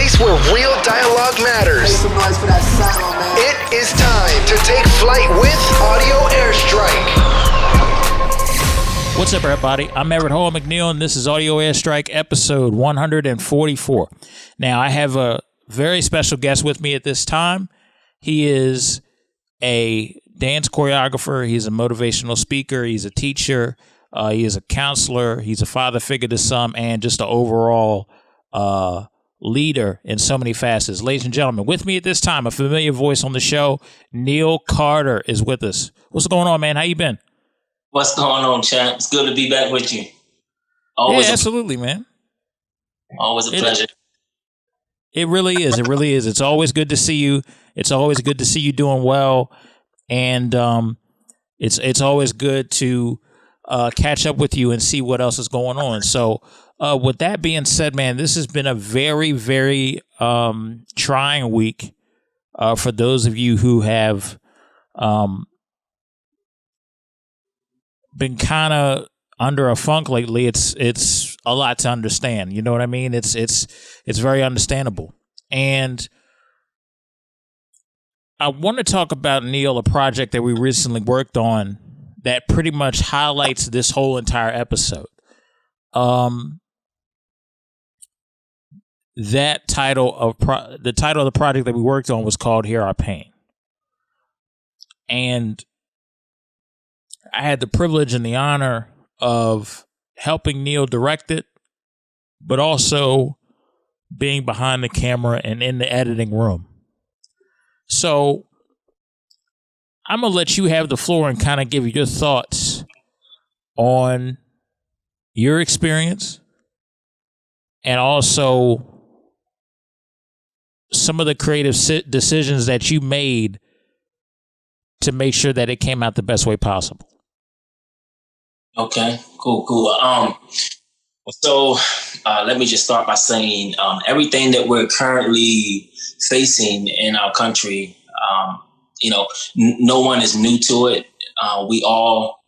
place where real dialogue matters. Make some noise for that sound, man. It is time to take flight with Audio Airstrike. What's up, everybody? I'm Everett Hall-McNeill, and this is Audio Airstrike episode 144. Now, I have a very special guest with me at this time. He is a dance choreographer. He's a motivational speaker. He's a teacher. He is a counselor. He's a father figure to some, and just an overall leader in so many facets. Ladies and gentlemen, with me at this time, a familiar voice on the show, Neal Carter is with us. What's going on, man? How you been? What's going on, champ? It's good to be back with you. Always absolutely, man. Always a pleasure. It really is. It really is. It's always good to see you. It's always good to see you doing well. And it's always good to catch up with you and see what else is going on. So with that being said, man, this has been a very, very trying week for those of you who have been kind of under a funk lately. It's a lot to understand. You know what I mean? It's very understandable. And I want to talk about, Neal, a project that we recently worked on that pretty much highlights this whole entire episode. That title of the title of the project that we worked on was called "Hear Our Pain," and I had the privilege and the honor of helping Neal direct it, but also being behind the camera and in the editing room. So I'm going to let you have the floor and kind of give your thoughts on your experience and also some of the creative decisions that you made to make sure that it came out the best way possible. Okay, cool. So let me just start by saying everything that we're currently facing in our country, no one is new to it. We're all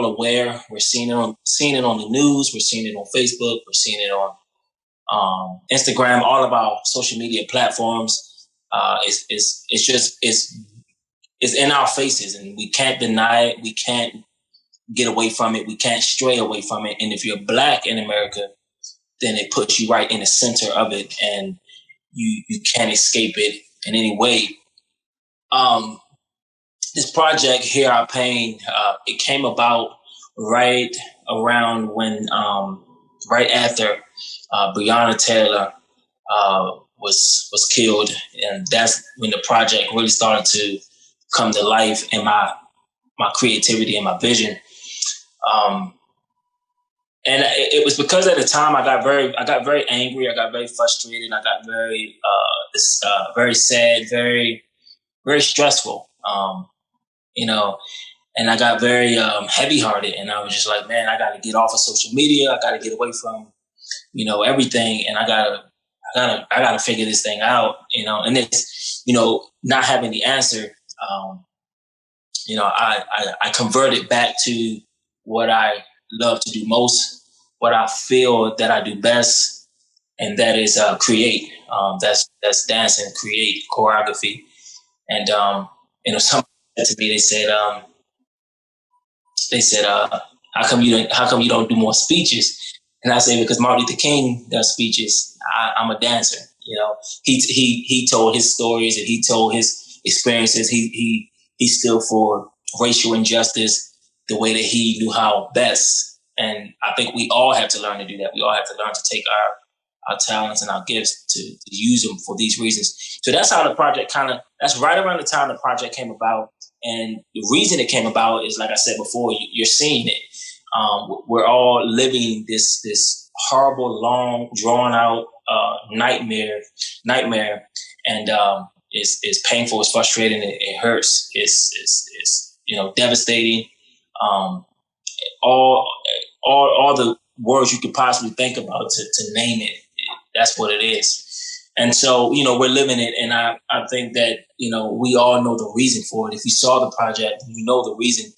aware. We're seeing it on the news. We're seeing it on Facebook. We're seeing it on Instagram. All of our social media platforms. It's in our faces, and we can't deny it. We can't get away from it. We can't stray away from it. And if you're Black in America, then it puts you right in the center of it, and you can't escape it in any way. This project, Hear Our Pain, it came about right around when, right after Breonna Taylor was killed, and that's when the project really started to come to life in my creativity and my vision. And it was because at the time I got very angry, I got very frustrated, I got very sad, very, very stressful, and I got very heavy-hearted, and I was just like, man, I got to get off of social media, I got to get away from, everything, and I gotta figure this thing out, and it's, not having the answer. I converted back to what I love to do most, what I feel that I do best, and that is create. That's dance and create choreography. And someone said to me, they said, how come you don't do more speeches? And I say, because Martin Luther King does speeches. I'm a dancer. He told his stories and he told his experiences. He stood for racial injustice the way that he knew how best. And I think we all have to learn to do that. We all have to learn to take our talents and our gifts to use them for these reasons. So that's how the project that's right around the time the project came about. And the reason it came about is, like I said before, you're seeing it. We're all living this horrible, long, drawn out nightmare. And it's painful, it's frustrating, it hurts, it's devastating. All the words you could possibly think about to name it, that's what it is. And so, we're living it, and I think that, we all know the reason for it. If you saw the project, you know the reason,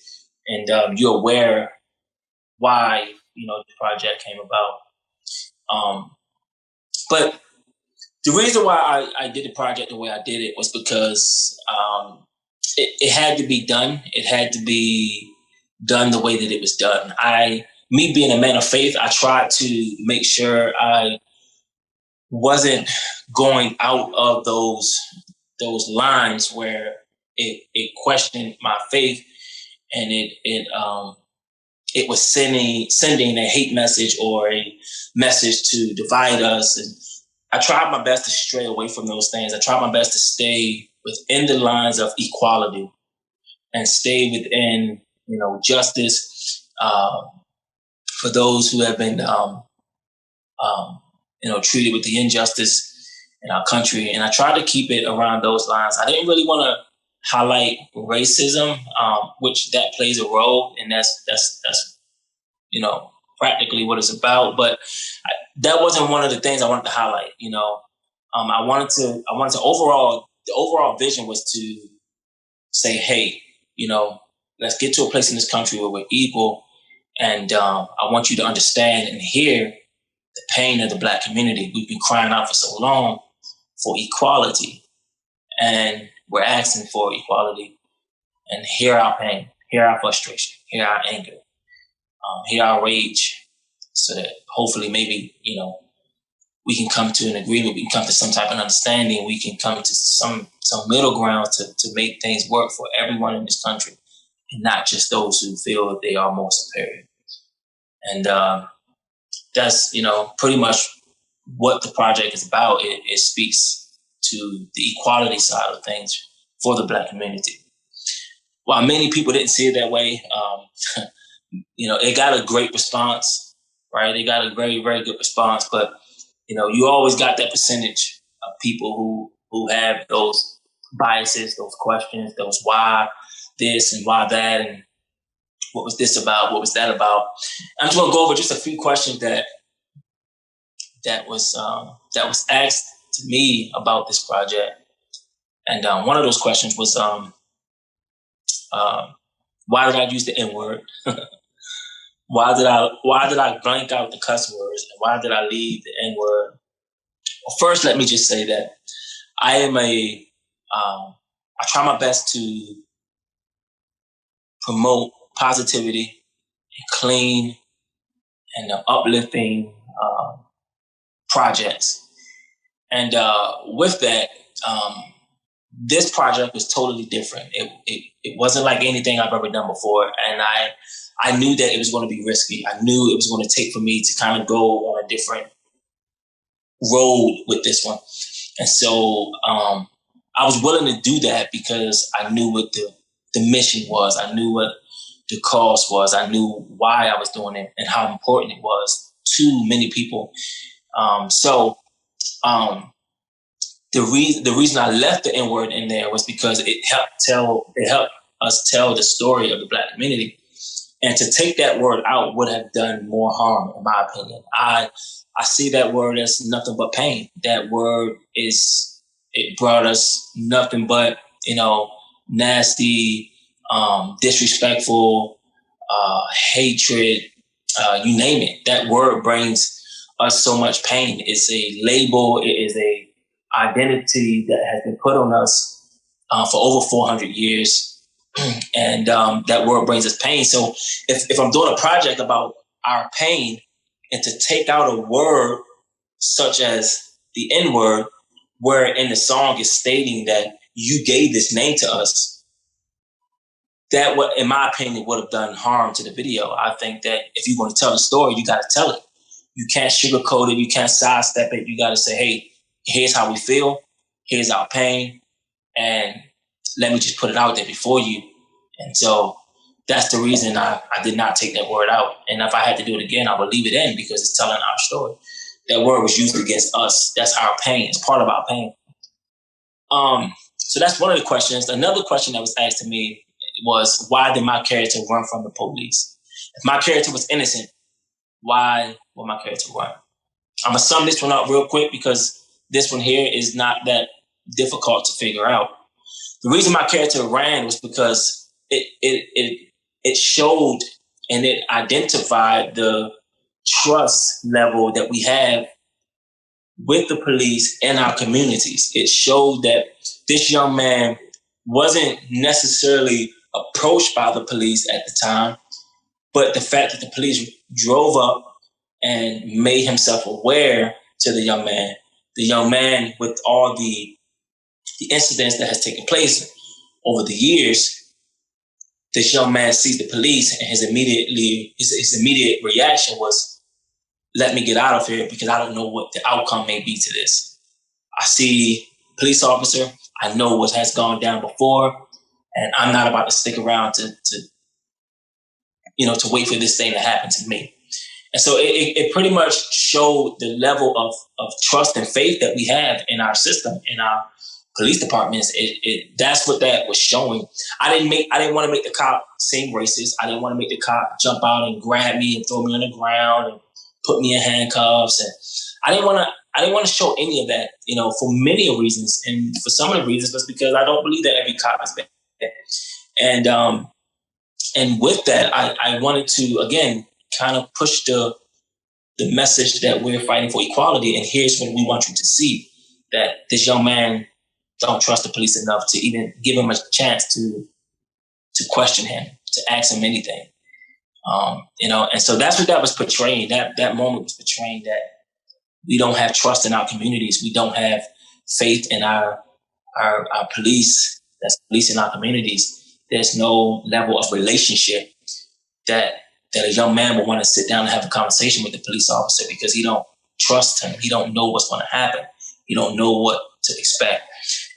and you're aware why, the project came about. But the reason why I did the project the way I did it was because it had to be done. It had to be done the way that it was done. Me being a man of faith, I tried to make sure I wasn't going out of those lines where it questioned my faith, and it was sending a hate message or a message to divide us. And I tried my best to stray away from those things. I tried my best to stay within the lines of equality and stay within, justice for those who have been, treated with the injustice in our country. And I tried to keep it around those lines. I didn't really want to highlight racism, which that plays a role, and that's practically what it's about. But that wasn't one of the things I wanted to highlight. I wanted to the overall vision was to say, hey, let's get to a place in this country where we're equal, and I want you to understand and hear the pain of the Black community. We've been crying out for so long for equality, and we're asking for equality. And hear our pain, hear our frustration, hear our anger, hear our rage, so that hopefully maybe, we can come to an agreement, we can come to some type of understanding, we can come to some middle ground to make things work for everyone in this country, and not just those who feel that they are more superior. And that's, pretty much what the project is about. It speaks to the equality side of things for the Black community. While many people didn't see it that way, it got a great response, right? It got a very, very good response. But, you always got that percentage of people who have those biases, those questions, those why this and why that, and what was this about? What was that about? I'm just going to go over just a few questions that was asked to me about this project. And one of those questions was, why did I use the N-word? Why did I blank out the cuss words? And why did I leave the N-word? Well, first, let me just say that I am I try my best to promote positivity and clean and uplifting projects. And with that, this project was totally different. It wasn't like anything I've ever done before. And I knew that it was going to be risky. I knew it was going to take for me to kind of go on a different road with this one. And so I was willing to do that because I knew what the mission was. I knew what the cause was. I knew why I was doing it and how important it was to many people. The reason I left the N-word in there was because it helped us tell the story of the Black community. And to take that word out would have done more harm, in my opinion. I see that word as nothing but pain. That word it brought us nothing but, nasty, disrespectful, hatred, you name it. That word brings us so much pain. It's a label. It is a identity that has been put on us for over 400 years. And that word brings us pain. So if I'm doing a project about our pain, and to take out a word such as the N-word, where in the song is stating that you gave this name to us, that would, in my opinion, would have done harm to the video. I think that if you want to tell the story, you got to tell it. You can't sugarcoat it. You can't sidestep it. You got to say, hey, here's how we feel. Here's our pain. And let me just put it out there before you. And so that's the reason I did not take that word out. And if I had to do it again, I would leave it in because it's telling our story. That word was used against us. That's our pain. It's part of our pain. So that's one of the questions. Another question that was asked to me was, why did my character run from the police? If my character was innocent, why would my character run? I'm going to sum this one up real quick because this one here is not that difficult to figure out. The reason my character ran was because it showed and it identified the trust level that we have with the police and our communities. It showed that this young man wasn't necessarily approached by the police at the time, but the fact that the police drove up and made himself aware to the young man with all the incidents that has taken place over the years, this young man sees the police and his immediate reaction was, let me get out of here because I don't know what the outcome may be to this. I see police officer, I know what has gone down before, and I'm not about to stick around to wait for this thing to happen to me. And so it pretty much showed the level of trust and faith that we have in our system, in our police departments. That's what that was showing. I didn't want to make the cop seem racist. I didn't want to make the cop jump out and grab me and throw me on the ground and put me in handcuffs. And I didn't want to show any of that, for many reasons. And for some of the reasons, that's because I don't believe that every cop is bad. And with that, I wanted to, again, kind of push the message that we're fighting for equality. And here's what we want you to see, that this young man don't trust the police enough to even give him a chance to question him, to ask him anything. And so that's what that was portraying. That moment was portraying that we don't have trust in our communities. We don't have faith in our police. That's police in our communities. There's no level of relationship that a young man will want to sit down and have a conversation with the police officer because he don't trust him. He don't know what's going to happen. He don't know what to expect.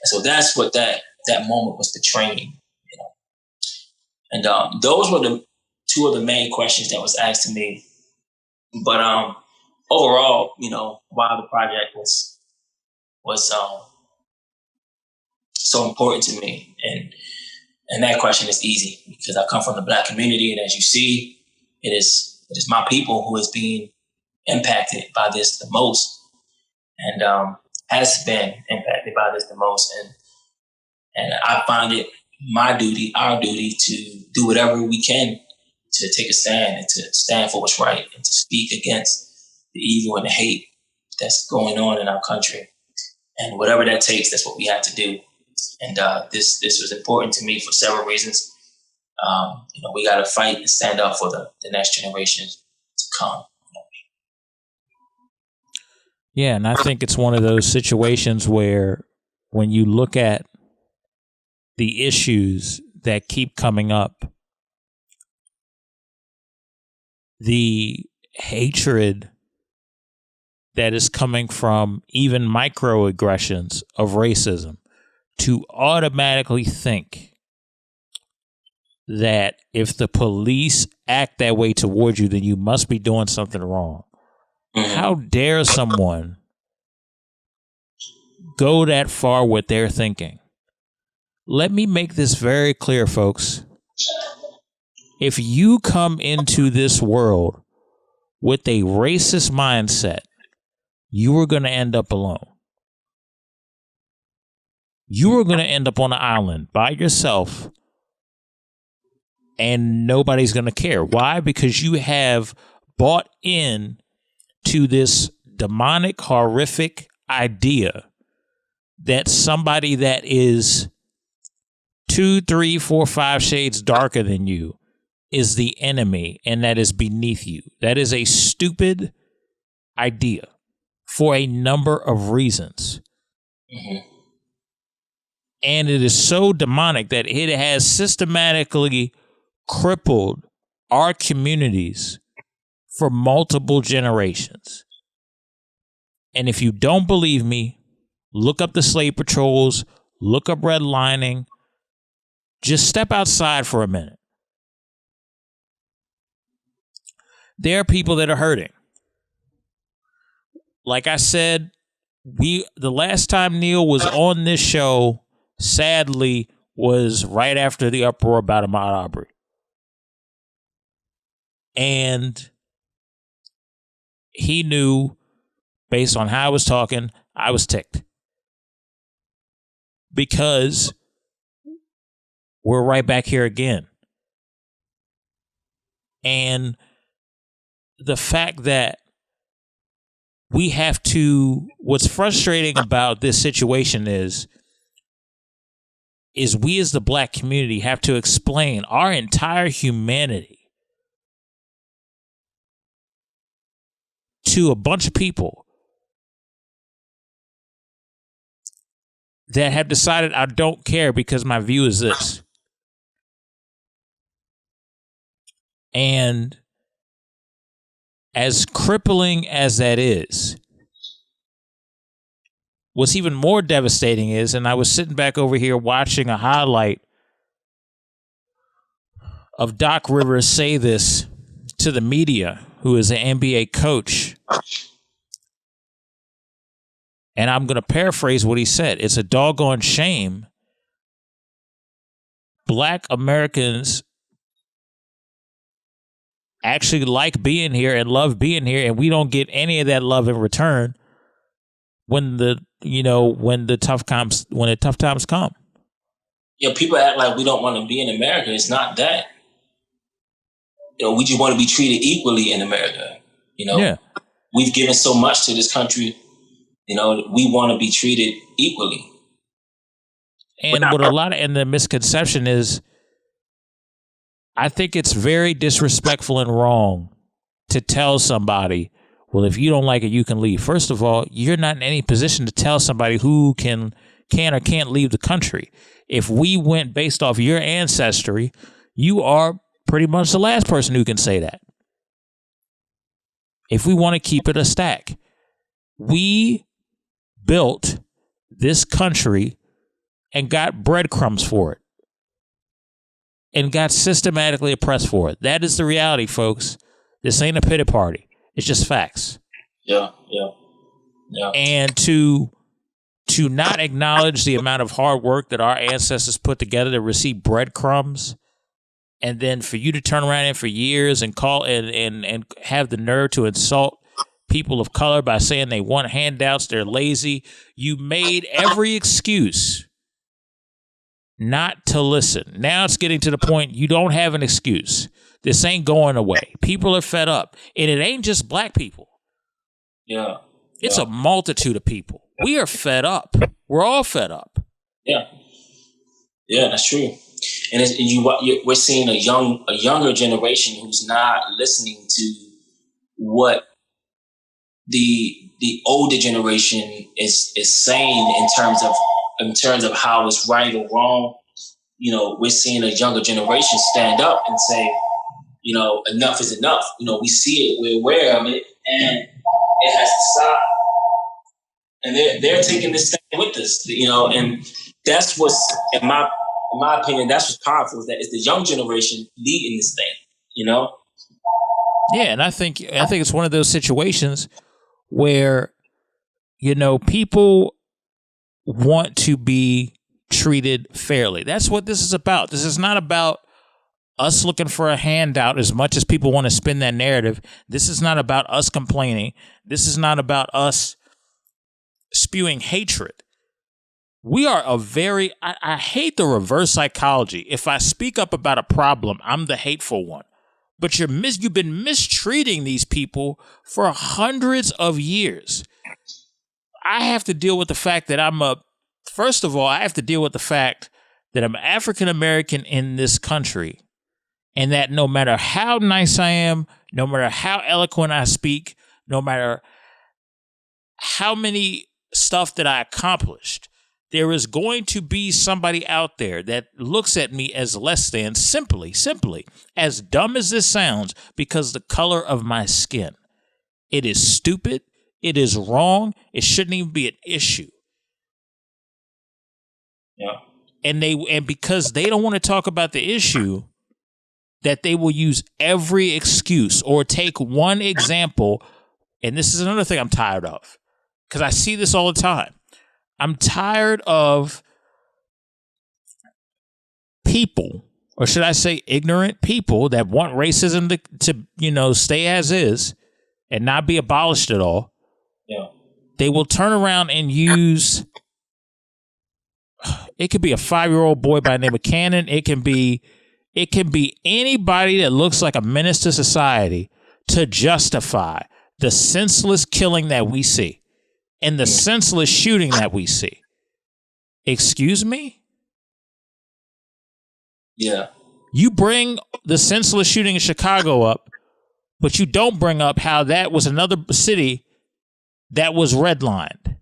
And so that's what that moment was portraying. And those were the two of the main questions that was asked to me. But overall, why the project was so important to me, and that question is easy because I come from the Black community, and as you see, it is my people who is being impacted by this the most, and has been impacted by this the most, and I find it my duty, our duty, to do whatever we can to take a stand and to stand for what's right and to speak against the evil and the hate that's going on in our country. And whatever that takes, that's what we have to do. And this was important to me for several reasons. We got to fight and stand up for the next generation to come. Yeah, and I think it's one of those situations where when you look at the issues that keep coming up, the hatred that is coming from even microaggressions of racism, to automatically think that if the police act that way towards you, then you must be doing something wrong. How dare someone go that far with their thinking? Let me make this very clear, folks. If you come into this world with a racist mindset, you are going to end up alone. You are going to end up on an island by yourself, and nobody's going to care. Why? Because you have bought in to this demonic, horrific idea that somebody that is 2, 3, 4, 5 shades darker than you is the enemy and that is beneath you. That is a stupid idea for a number of reasons. Mm-hmm. And it is so demonic that it has systematically crippled our communities for multiple generations. And if you don't believe me, look up the slave patrols, look up redlining, just step outside for a minute. There are people that are hurting. Like I said, the last time Neal was on this show, sadly, was right after the uproar about Ahmaud Arbery. And he knew, based on how I was talking, I was ticked. Because we're right back here again. And the fact that what's frustrating about this situation is we as the black community have to explain our entire humanity to a bunch of people that have decided I don't care because my view is this. And as crippling as that is, what's even more devastating is, and I was sitting back over here watching a highlight of Doc Rivers say this to the media, who is an NBA coach. And I'm going to paraphrase what he said. It's a doggone shame black Americans actually like being here and love being here, and we don't get any of that love in return when the tough times come. Yeah, people act like we don't want to be in America. It's not that. We just want to be treated equally in America. Yeah. We've given so much to this country. We want to be treated equally. And and the misconception is, I think it's very disrespectful and wrong to tell somebody, well, if you don't like it, you can leave. First of all, you're not in any position to tell somebody who can or can't leave the country. If we went based off your ancestry, you are pretty much the last person who can say that. If we want to keep it a stack, we built this country and got breadcrumbs for it and got systematically oppressed for it. That is the reality, folks. This ain't a pity party. It's just facts. Yeah. And to not acknowledge the amount of hard work that our ancestors put together to receive breadcrumbs, and then for you to turn around and for years and call and have the nerve to insult people of color by saying they want handouts, they're lazy. You made every excuse not to listen. Now it's getting to the point you don't have an excuse. This ain't going away. People are fed up. And it ain't just black people. Yeah. It's a multitude of people. We are fed up. We're all fed up. Yeah. Yeah, that's true. And we're seeing a younger generation who's not listening to what the older generation is saying in terms of how it's right or wrong. We're seeing a younger generation stand up and say, enough is enough. We see it, we're aware of it, and it has to stop. And they're taking this thing with us, and that's what's, in my opinion, that's what's powerful, is that it's the young generation leading this thing, Yeah, and I think it's one of those situations where, people want to be treated fairly. That's what this is about. This is not about us looking for a handout as much as people want to spin that narrative. This is not about us complaining. This is not about us spewing hatred. We are I hate the reverse psychology. If I speak up about a problem, I'm the hateful one. But you've been mistreating these people for hundreds of years. I have to deal with the fact that first of all, I have to deal with the fact that I'm African American in this country, and that no matter how nice I am, no matter how eloquent I speak, no matter how many stuff that I accomplished, there is going to be somebody out there that looks at me as less than, simply, as dumb as this sounds, because the color of my skin. It is stupid. It is wrong. It shouldn't even be an issue. Yeah. And because they don't want to talk about the issue, that they will use every excuse or take one example. And this is another thing I'm tired of, because I see this all the time. I'm tired of people, or should I say ignorant people, that want racism to stay as is and not be abolished at all. Yeah. They will turn around and use, it could be a 5-year-old boy by the name of Cannon. It can be anybody that looks like a menace to society to justify the senseless killing that we see and the senseless shooting that we see. Excuse me? Yeah. You bring the senseless shooting in Chicago up, but you don't bring up how that was another city that was redlined.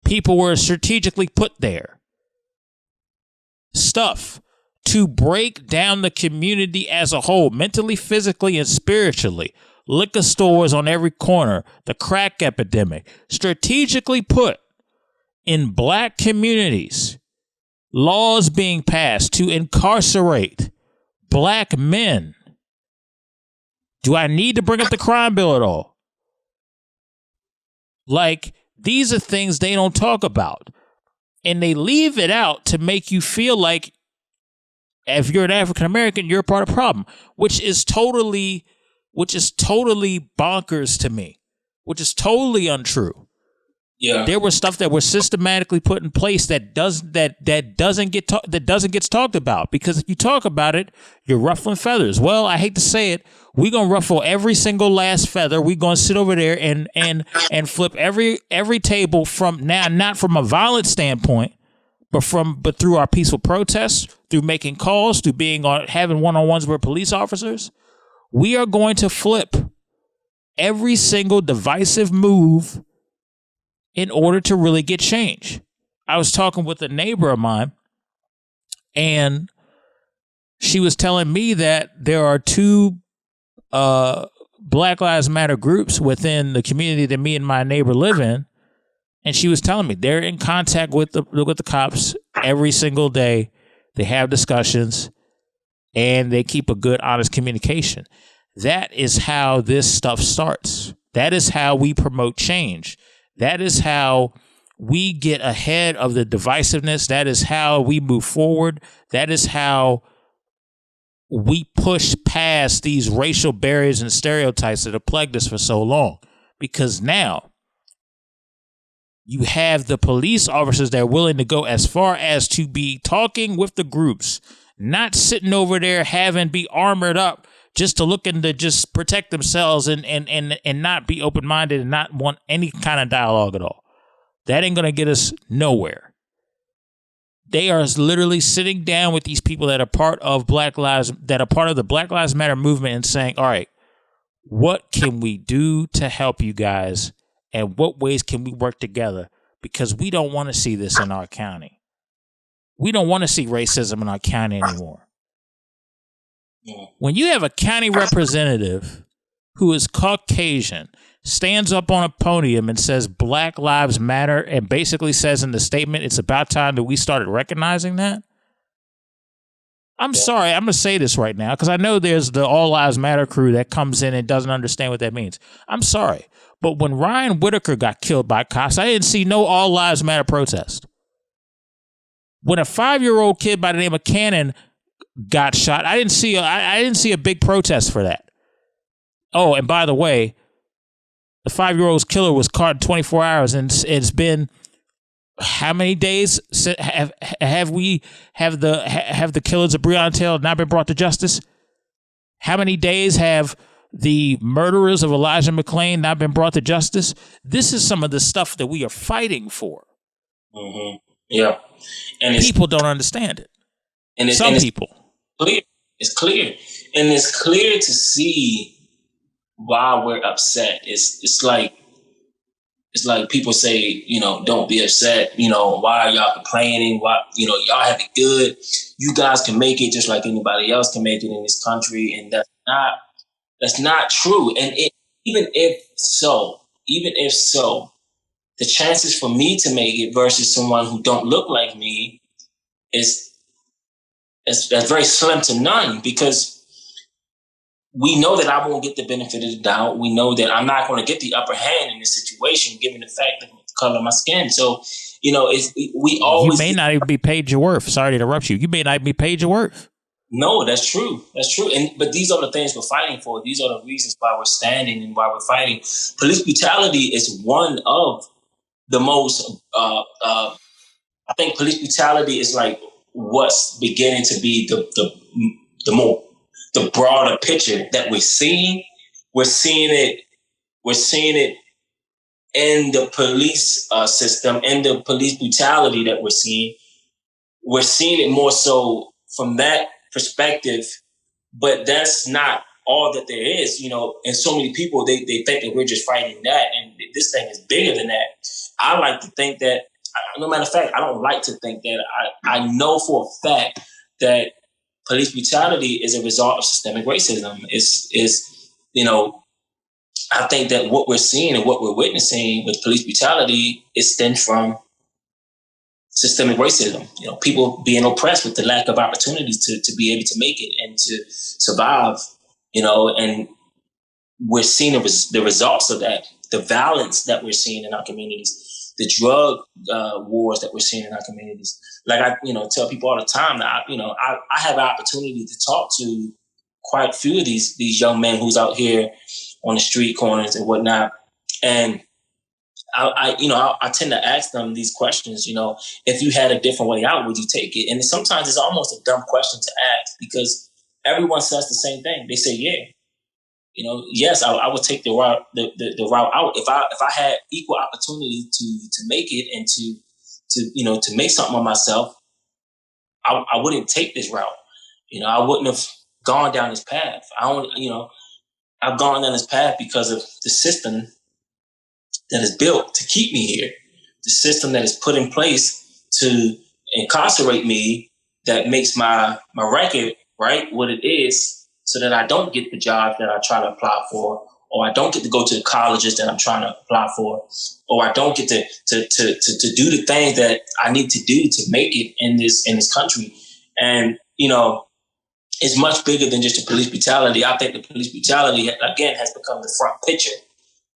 People were strategically put there. Stuff to break down the community as a whole, mentally, physically, and spiritually. Liquor stores on every corner, the crack epidemic, strategically put in black communities, laws being passed to incarcerate black men. Do I need to bring up the crime bill at all? Like, these are things they don't talk about. And they leave it out to make you feel like if you're an African American, you're a part of the problem, which is totally bonkers to me, which is totally untrue. Yeah. There was stuff that was systematically put in place that doesn't get talked about, because if you talk about it, you're ruffling feathers. Well, I hate to say it, we're gonna ruffle every single last feather. We're gonna sit over there and flip every table from now, not from a violent standpoint, but through our peaceful protests, through making calls, through having one-on-ones with police officers. We are going to flip every single divisive move in order to really get change. I was talking with a neighbor of mine, and she was telling me that there are two Black Lives Matter groups within the community that me and my neighbor live in. And she was telling me they're in contact with the cops every single day. They have discussions, and they keep a good, honest communication. That is how this stuff starts. That is how we promote change. That is how we get ahead of the divisiveness. That is how we move forward. That is how we push past these racial barriers and stereotypes that have plagued us for so long. Because now you have the police officers that are willing to go as far as to be talking with the groups, not sitting over there be armored up just to look and to just protect themselves and not be open-minded and not want any kind of dialogue at all. That ain't going to get us nowhere. They are literally sitting down with these people that are part of the Black Lives Matter movement and saying, all right, what can we do to help you guys? And what ways can we work together? Because we don't want to see this in our county. We don't want to see racism in our county anymore. When you have a county representative who is Caucasian, stands up on a podium and says Black Lives Matter, and basically says in the statement, it's about time that we started recognizing that. I'm sorry, I'm going to say this right now, because I know there's the All Lives Matter crew that comes in and doesn't understand what that means. I'm sorry. But when Ryan Whitaker got killed by cops, I didn't see no All Lives Matter protest. When a 5-year-old kid by the name of Cannon got shot, I didn't see a big protest for that. Oh, and by the way, the 5-year-old's killer was caught in 24 hours, and it's been how many days have the killers of Breonna Taylor not been brought to justice? How many days have the murderers of Elijah McClain not been brought to justice? This is some of the stuff that we are fighting for. Mm-hmm. Yeah, and people don't understand it. And people. It's clear, and it's clear to see why we're upset. It's like people say, don't be upset. Why are y'all complaining? Why, y'all have it good. You guys can make it just like anybody else can make it in this country, and that's not true. And even if so, the chances for me to make it versus someone who don't look like me that's very slim to none, because we know that I won't get the benefit of the doubt. We know that I'm not going to get the upper hand in this situation, given the fact of the color of my skin. So, we always... You may not even be paid your worth. Sorry to interrupt you. You may not be paid your worth. No, that's true. That's true. But these are the things we're fighting for. These are the reasons why we're standing and why we're fighting. Police brutality is one of the most... I think police brutality is like what's beginning to be the broader picture that we're seeing. We're seeing it We're seeing it in the police system, in the police brutality that we're seeing. We're seeing it more so from that perspective, but that's not all that there is, and so many people, they think that we're just fighting that, and this thing is bigger than that. I like to think that, no matter of fact, I don't like to think that, I know for a fact that police brutality is a result of systemic racism. I think that what we're seeing and what we're witnessing with police brutality is stemmed from systemic racism. People being oppressed with the lack of opportunities to be able to make it and to survive. And we're seeing the results of that, the violence that we're seeing in our communities, the drug wars that we're seeing in our communities. Like I tell people all the time that I have an opportunity to talk to quite a few of these young men who's out here on the street corners and whatnot, and I tend to ask them these questions. If you had a different way out, would you take it? And sometimes it's almost a dumb question to ask because everyone says the same thing. They say, yeah. Yes, I would take the route out if I had equal opportunity to make it and to make something of myself. I wouldn't take this route. I wouldn't have gone down this path. I've gone down this path because of the system that is built to keep me here, the system that is put in place to incarcerate me, that makes my record right what it is, so that I don't get the job that I try to apply for, or I don't get to go to the colleges that I'm trying to apply for, or I don't get to do the things that I need to do to make it in this country. And it's much bigger than just the police brutality. I think the police brutality again has become the front picture.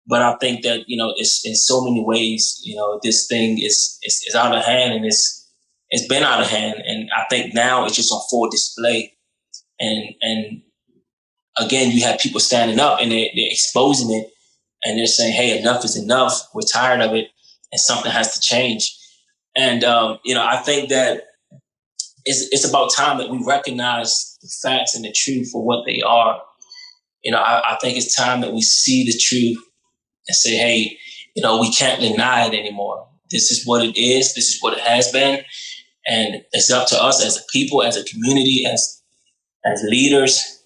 But I think that, it's in so many ways, this thing is out of hand, and it's been out of hand. And I think now it's just on full display. And again, you have people standing up and they're exposing it, and they're saying, hey, enough is enough. We're tired of it, and something has to change. And, I think that it's about time that we recognize the facts and the truth for what they are. I think it's time that we see the truth and say, hey, we can't deny it anymore. This is what it is. This is what it has been. And it's up to us as a people, as a community, as leaders,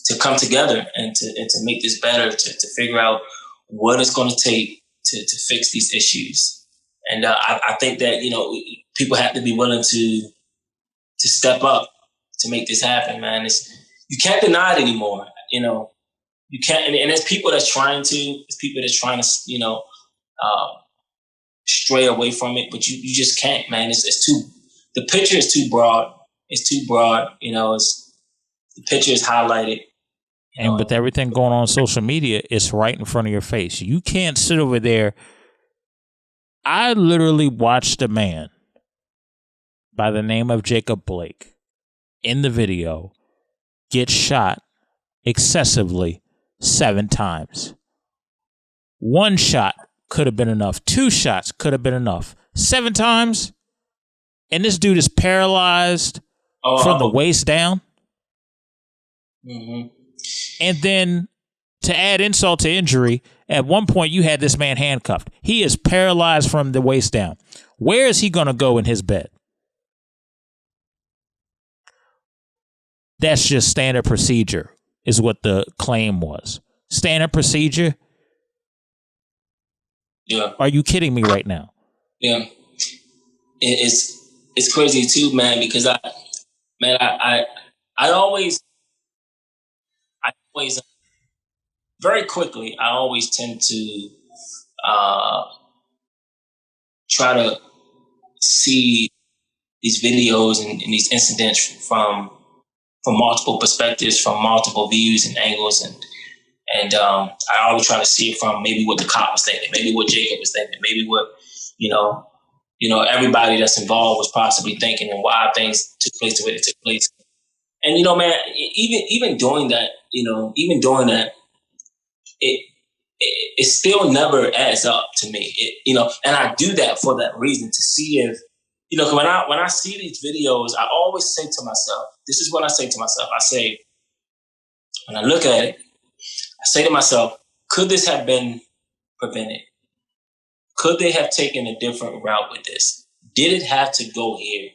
to come together and to make this better, to figure out what it's going to take to fix these issues. And I think that, people have to be willing to step up to make this happen, man. You can't deny it anymore. You can't, and there's people that's trying to, stray away from it, but you just can't, man. The picture is too broad. It's too broad, the picture is highlighted. And with everything going on social media, it's right in front of your face. You can't sit over there. I literally watched a man by the name of Jacob Blake in the video get shot excessively 7 times. 1 shot could have been enough. 2 shots could have been enough. 7 times? And this dude is paralyzed from the waist down. Mm-hmm. And then to add insult to injury, at one point you had this man handcuffed. He is paralyzed from the waist down. Where is he going to go in his bed? That's just standard procedure, is what the claim was. Standard procedure? Yeah. Are you kidding me right now? Yeah. It's crazy too, man, because I always very quickly, I always tend to try to see these videos and these incidents from multiple perspectives, from multiple views and angles, and I always try to see it from maybe what the cop was thinking, maybe what Jacob was thinking, maybe what everybody that's involved was possibly thinking, and why things took place the way they took place. And man, even doing that, it still never adds up to me. And I do that for that reason, to see if, when I see these videos, I always say to myself, this is what I say to myself. I say, when I look at it, I say to myself, Could this have been prevented? Could they have taken a different route with this? Did it have to go here?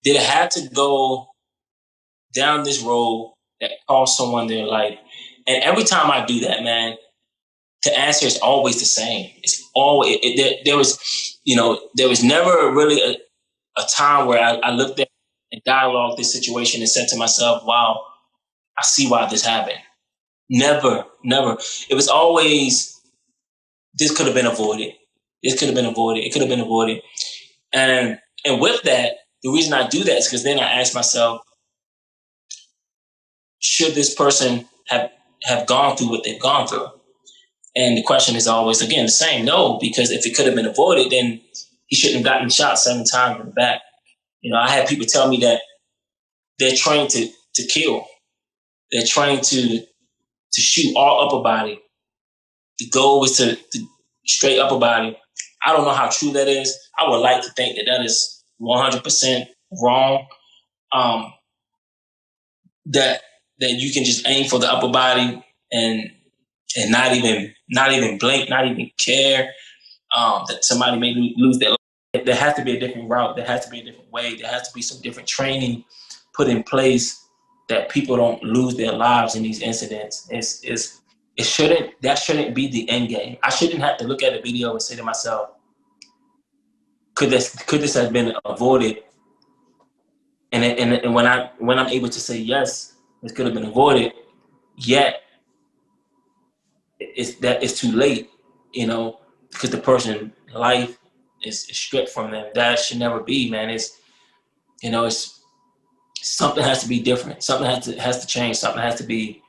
Did it have to go down this road that cost someone their life? And every time I do that, man, the answer is always the same. It's always there was never really a time where I looked at and dialogued this situation and said to myself, "Wow, I see why this happened." Never. It was always, this could have been avoided. This could have been avoided. It could have been avoided. And with that, the reason I do that is because then I ask myself, should this person have gone through what they've gone through? And the question is always, again, the same. No, because if it could have been avoided, then he shouldn't have gotten shot 7 times in the back. I had people tell me that they're trained to kill. They're trained to shoot all upper body. The goal is to straight upper body. I don't know how true that is. I would like to think that is 100% wrong. That you can just aim for the upper body and not even blink, not even care that somebody may lose their life. There has to be a different route. There has to be a different way. There has to be some different training put in place that people don't lose their lives in these incidents. That shouldn't be the end game. I shouldn't have to look at a video and say to myself, could this have been avoided? And when I'm able to say yes, this could have been avoided, yet it's too late, because the person's life is stripped from them. That should never be, man. It's something has to be different. Something has to change. Something has to be,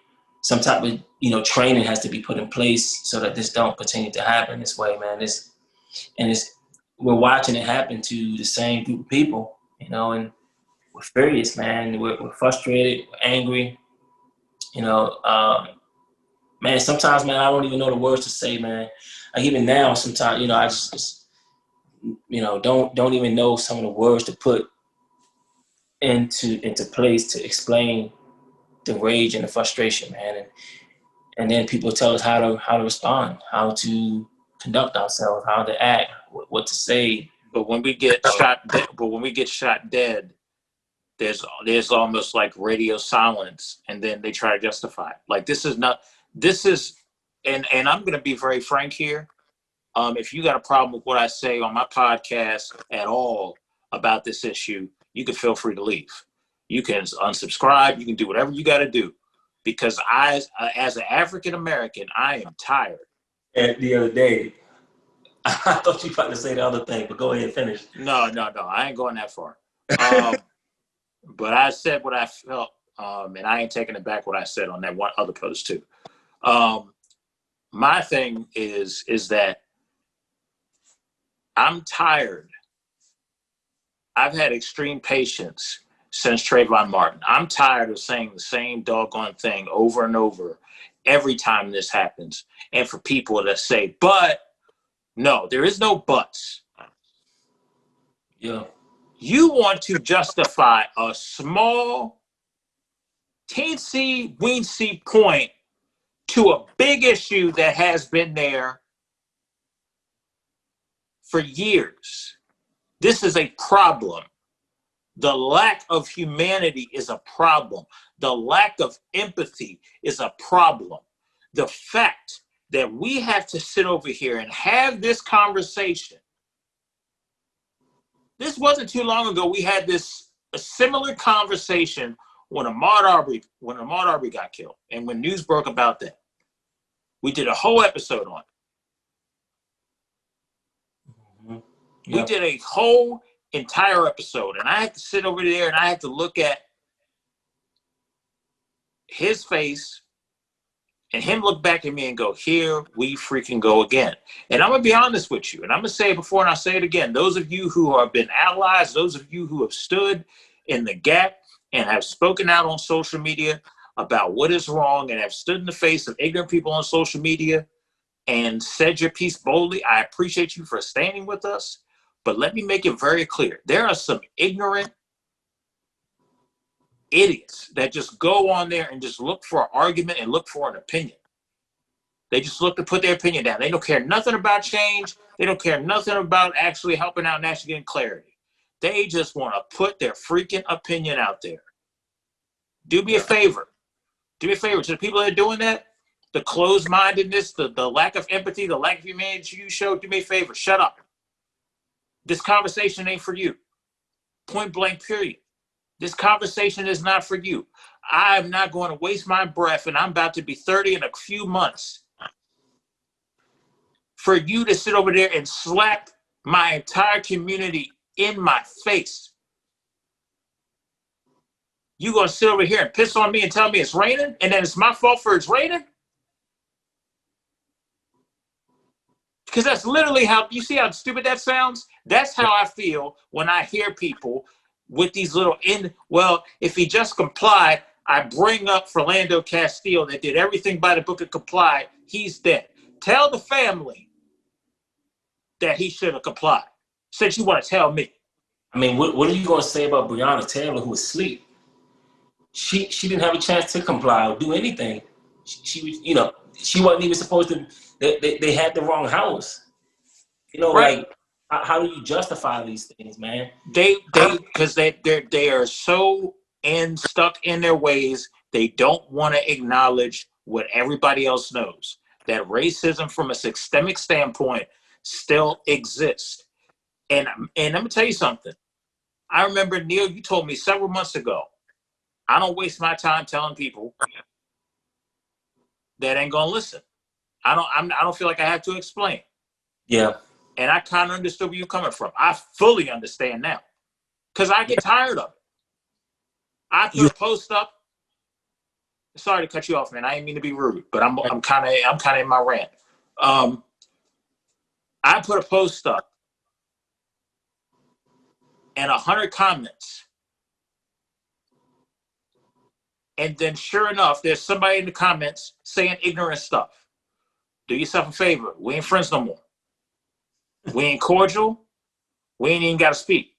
some type of training has to be put in place so that this don't continue to happen this way, man. We're watching it happen to the same group of people, and we're furious, man. We're frustrated, we're angry, man. Sometimes, man, I don't even know the words to say, man. Like even now, sometimes, I just don't even know some of the words to put into place to explain the rage and the frustration, man. And then people tell us how to respond, how to conduct ourselves, how to act, what to say. But when we get shot dead, there's almost like radio silence, and then they try to justify it. Like and I'm going to be very frank here. If you got a problem with what I say on my podcast at all about this issue, you can feel free to leave. You can unsubscribe. You can do whatever you got to do, because as an African American, I am tired. And the other day, I thought you were about to say the other thing, but go ahead and finish. No, I ain't going that far. But I said what I felt, and I ain't taking it back what I said on that one other post too. My thing is that I'm tired. I've had extreme patience since Trayvon Martin. I'm tired of saying the same doggone thing over and over every time this happens. And for people that say, but, no, there is no buts. Yeah. You want to justify a small, teensy-weensy point to a big issue that has been there for years. This is a problem. The lack of humanity is a problem. The lack of empathy is a problem. The fact that we have to sit over here and have this conversation. This wasn't too long ago. We had a similar conversation when Ahmaud Arbery got killed, and when news broke about that. We did a whole episode on it. Mm-hmm. Yep. We did a whole entire episode, and I had to sit over there and I had to look at his face and him look back at me and go, here we freaking go again. And I'm going to be honest with you, and I'm going to say it before and I'll say it again. Those of you who have been allies, those of you who have stood in the gap and have spoken out on social media about what is wrong and have stood in the face of ignorant people on social media and said your piece boldly, I appreciate you for standing with us. But let me make it very clear. There are some ignorant idiots that just go on there and just look for an argument and look for an opinion. They just look to put their opinion down. They don't care nothing about change. They don't care nothing about actually helping out and actually getting clarity. They just want to put their freaking opinion out there. Do me a favor. Do me a favor to the people that are doing that. The closed-mindedness, the lack of empathy, the lack of humanity you show, do me a favor. Shut up. This conversation ain't for you. Point blank, period. This conversation is not for you. I'm not going to waste my breath, and I'm about to be 30 in a few months, for you to sit over there and slap my entire community in my face. You going to sit over here and piss on me and tell me it's raining, and then it's my fault for it's raining? Because that's literally how, you see how stupid that sounds? That's how I feel when I hear people with these little if he just complied, I bring up Philando Castile that did everything by the book of comply, he's dead. Tell the family that he should have complied, since you want to tell me. I mean, what are you going to say about Breonna Taylor, who was asleep? She didn't have a chance to comply or do anything. She was, she wasn't even supposed to. They had the wrong house. Right. Like, how do you justify these things, man? Because they are so stuck in their ways. They don't want to acknowledge what everybody else knows, that racism from a systemic standpoint still exists. And let me tell you something. I remember, Neal, you told me several months ago, I don't waste my time telling people that ain't gonna listen. I don't feel like I have to explain. Yeah. And I kind of understood where you're coming from. I fully understand now, because I get tired of it. I put a post up. Sorry to cut you off, man. I didn't mean to be rude, but I'm kind of in my rant. I put a post up and 100 comments. And then sure enough, there's somebody in the comments saying ignorant stuff. Do yourself a favor. We ain't friends no more. We ain't cordial. We ain't even got to speak.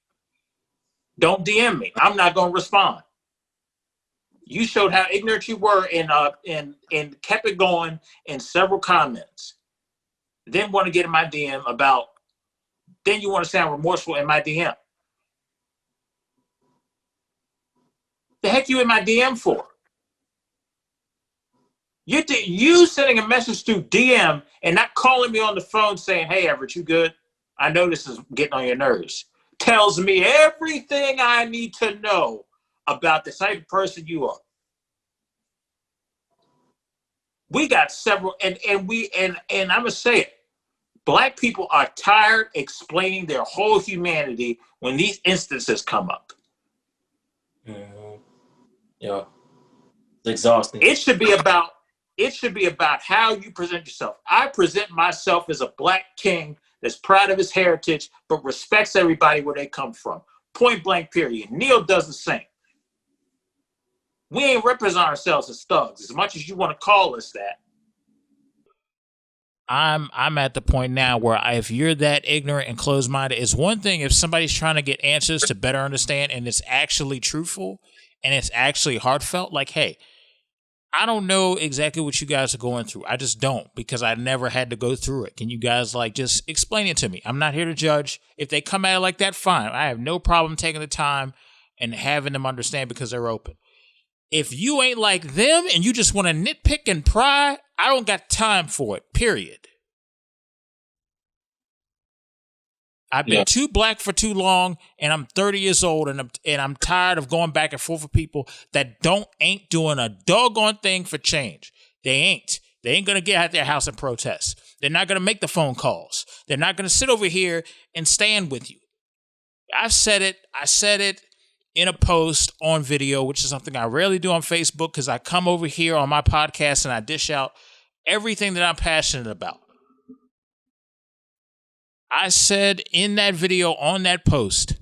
Don't DM me. I'm not going to respond. You showed how ignorant you were and kept it going in several comments. Then want to get in my DM then you want to sound remorseful in my DM. The heck you in my DM for? You sending a message through DM and not calling me on the phone saying, hey, Everett, you good? I know this is getting on your nerves. Tells me everything I need to know about the type of person you are. We got several, and I'm gonna say it. Black people are tired explaining their whole humanity when these instances come up. Mm-hmm. Yeah, it's exhausting. It should be about how you present yourself. I present myself as a black king that's proud of his heritage, but respects everybody where they come from. Point blank, period. Neal does the same. We ain't represent ourselves as thugs, as much as you want to call us that. I'm at the point now where if you're that ignorant and closed-minded, it's one thing if somebody's trying to get answers to better understand and it's actually truthful and it's actually heartfelt, like, hey, I don't know exactly what you guys are going through. I just don't, because I never had to go through it. Can you guys just explain it to me? I'm not here to judge. If they come at it like that, fine. I have no problem taking the time and having them understand because they're open. If you ain't like them and you just want to nitpick and pry, I don't got time for it, period. I've been too black for too long, and I'm 30 years old, and I'm tired of going back and forth with people that ain't doing a doggone thing for change. They ain't. They ain't going to get out their house and protest. They're not going to make the phone calls. They're not going to sit over here and stand with you. I've said it. I said it in a post on video, which is something I rarely do on Facebook because I come over here on my podcast and I dish out everything that I'm passionate about. I said in that video on that post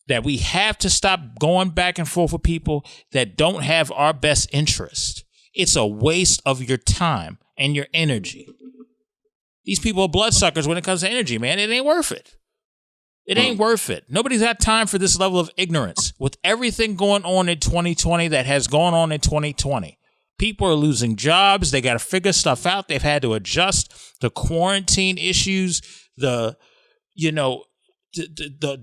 that we have to stop going back and forth with people that don't have our best interest. It's a waste of your time and your energy. These people are bloodsuckers when it comes to energy, man. It ain't worth it. It ain't worth it. Nobody's got time for this level of ignorance with everything going on in 2020 that has gone on in 2020. People are losing jobs. They got to figure stuff out. They've had to adjust the quarantine issues, the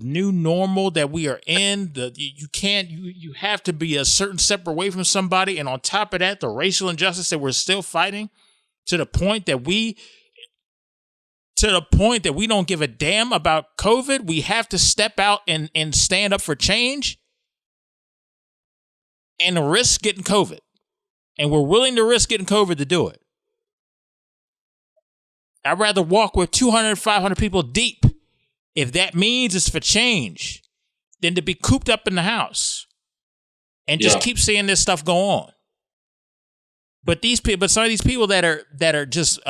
new normal that we are in. You have to be a certain step away from somebody. And on top of that, the racial injustice that we're still fighting to the point that we don't give a damn about COVID. We have to step out and stand up for change and risk getting COVID. And we're willing to risk getting COVID to do it. I'd rather walk with 200, 500 people deep, if that means it's for change, than to be cooped up in the house and just keep seeing this stuff go on. But some of these people that are just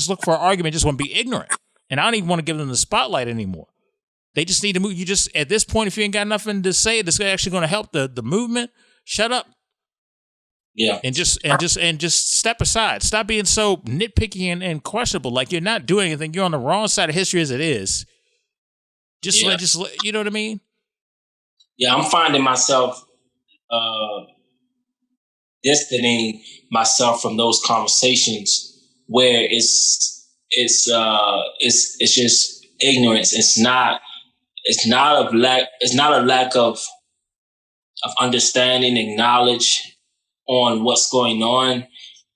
look for an argument, just want to be ignorant. And I don't even want to give them the spotlight anymore. They just need to move. You just, at this point, if you ain't got nothing to say that's actually going to help the movement, shut up. Yeah. And just step aside. Stop being so nitpicky and questionable. Like you're not doing anything. You're on the wrong side of history as it is. Just you know what I mean? Yeah, I'm finding myself distancing myself from those conversations where it's just ignorance. It's not a lack of understanding and knowledge on what's going on,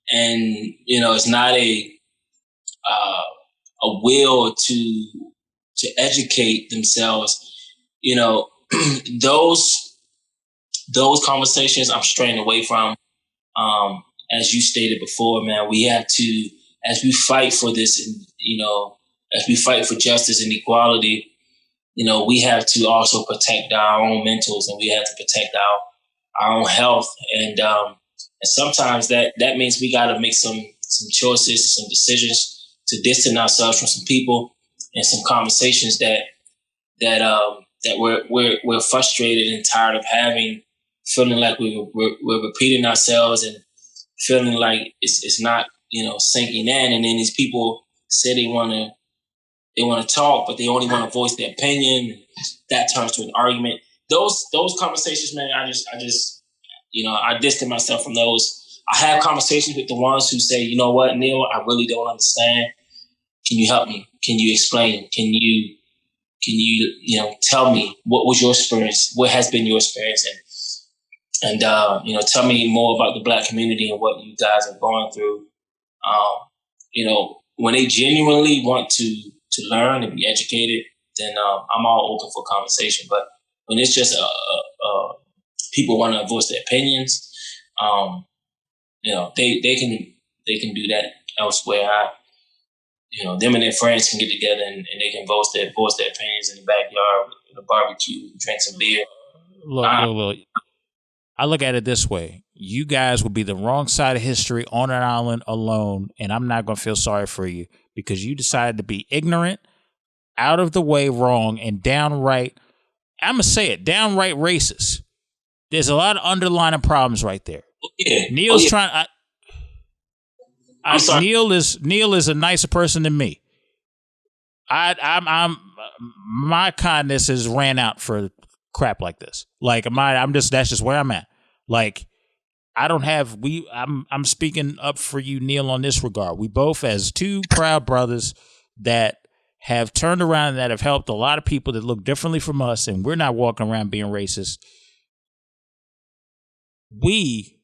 and it's not a will to educate themselves. Those conversations I'm straying away from. As you stated before, man, we have to, as we fight for this, as we fight for justice and equality, we have to also protect our own mentals, and we have to protect our own health. And sometimes that means we got to make some choices, some decisions to distance ourselves from some people and some conversations that we're frustrated and tired of having, feeling like we're repeating ourselves and feeling like it's not sinking in. And then these people say they want to talk, but they only want to voice their opinion. That turns to an argument. Those conversations, man, I distance myself from those. I have conversations with the ones who say, you know what, Neal, I really don't understand. Can you help me? Can you explain? Can you tell me what was your experience? What has been your experience? And tell me more about the Black community and what you guys are going through. When they genuinely want to learn and be educated, then I'm all open for conversation. But when it's just people want to voice their opinions, they can do that elsewhere. Them and their friends can get together and they can voice their opinions in the backyard, in a barbecue, drink some beer. Look. I look at it this way. You guys will be the wrong side of history on an island alone, and I'm not going to feel sorry for you because you decided to be ignorant, out of the way wrong, and downright, I'm going to say it, downright racist. There's a lot of underlying problems right there. Yeah. Neal's trying... Neal is a nicer person than me. My kindness has ran out for crap like this. Like that's just where I'm at. Like I'm speaking up for you, Neal, on this regard. We both, as two proud brothers that have turned around and that have helped a lot of people that look differently from us, and we're not walking around being racist. We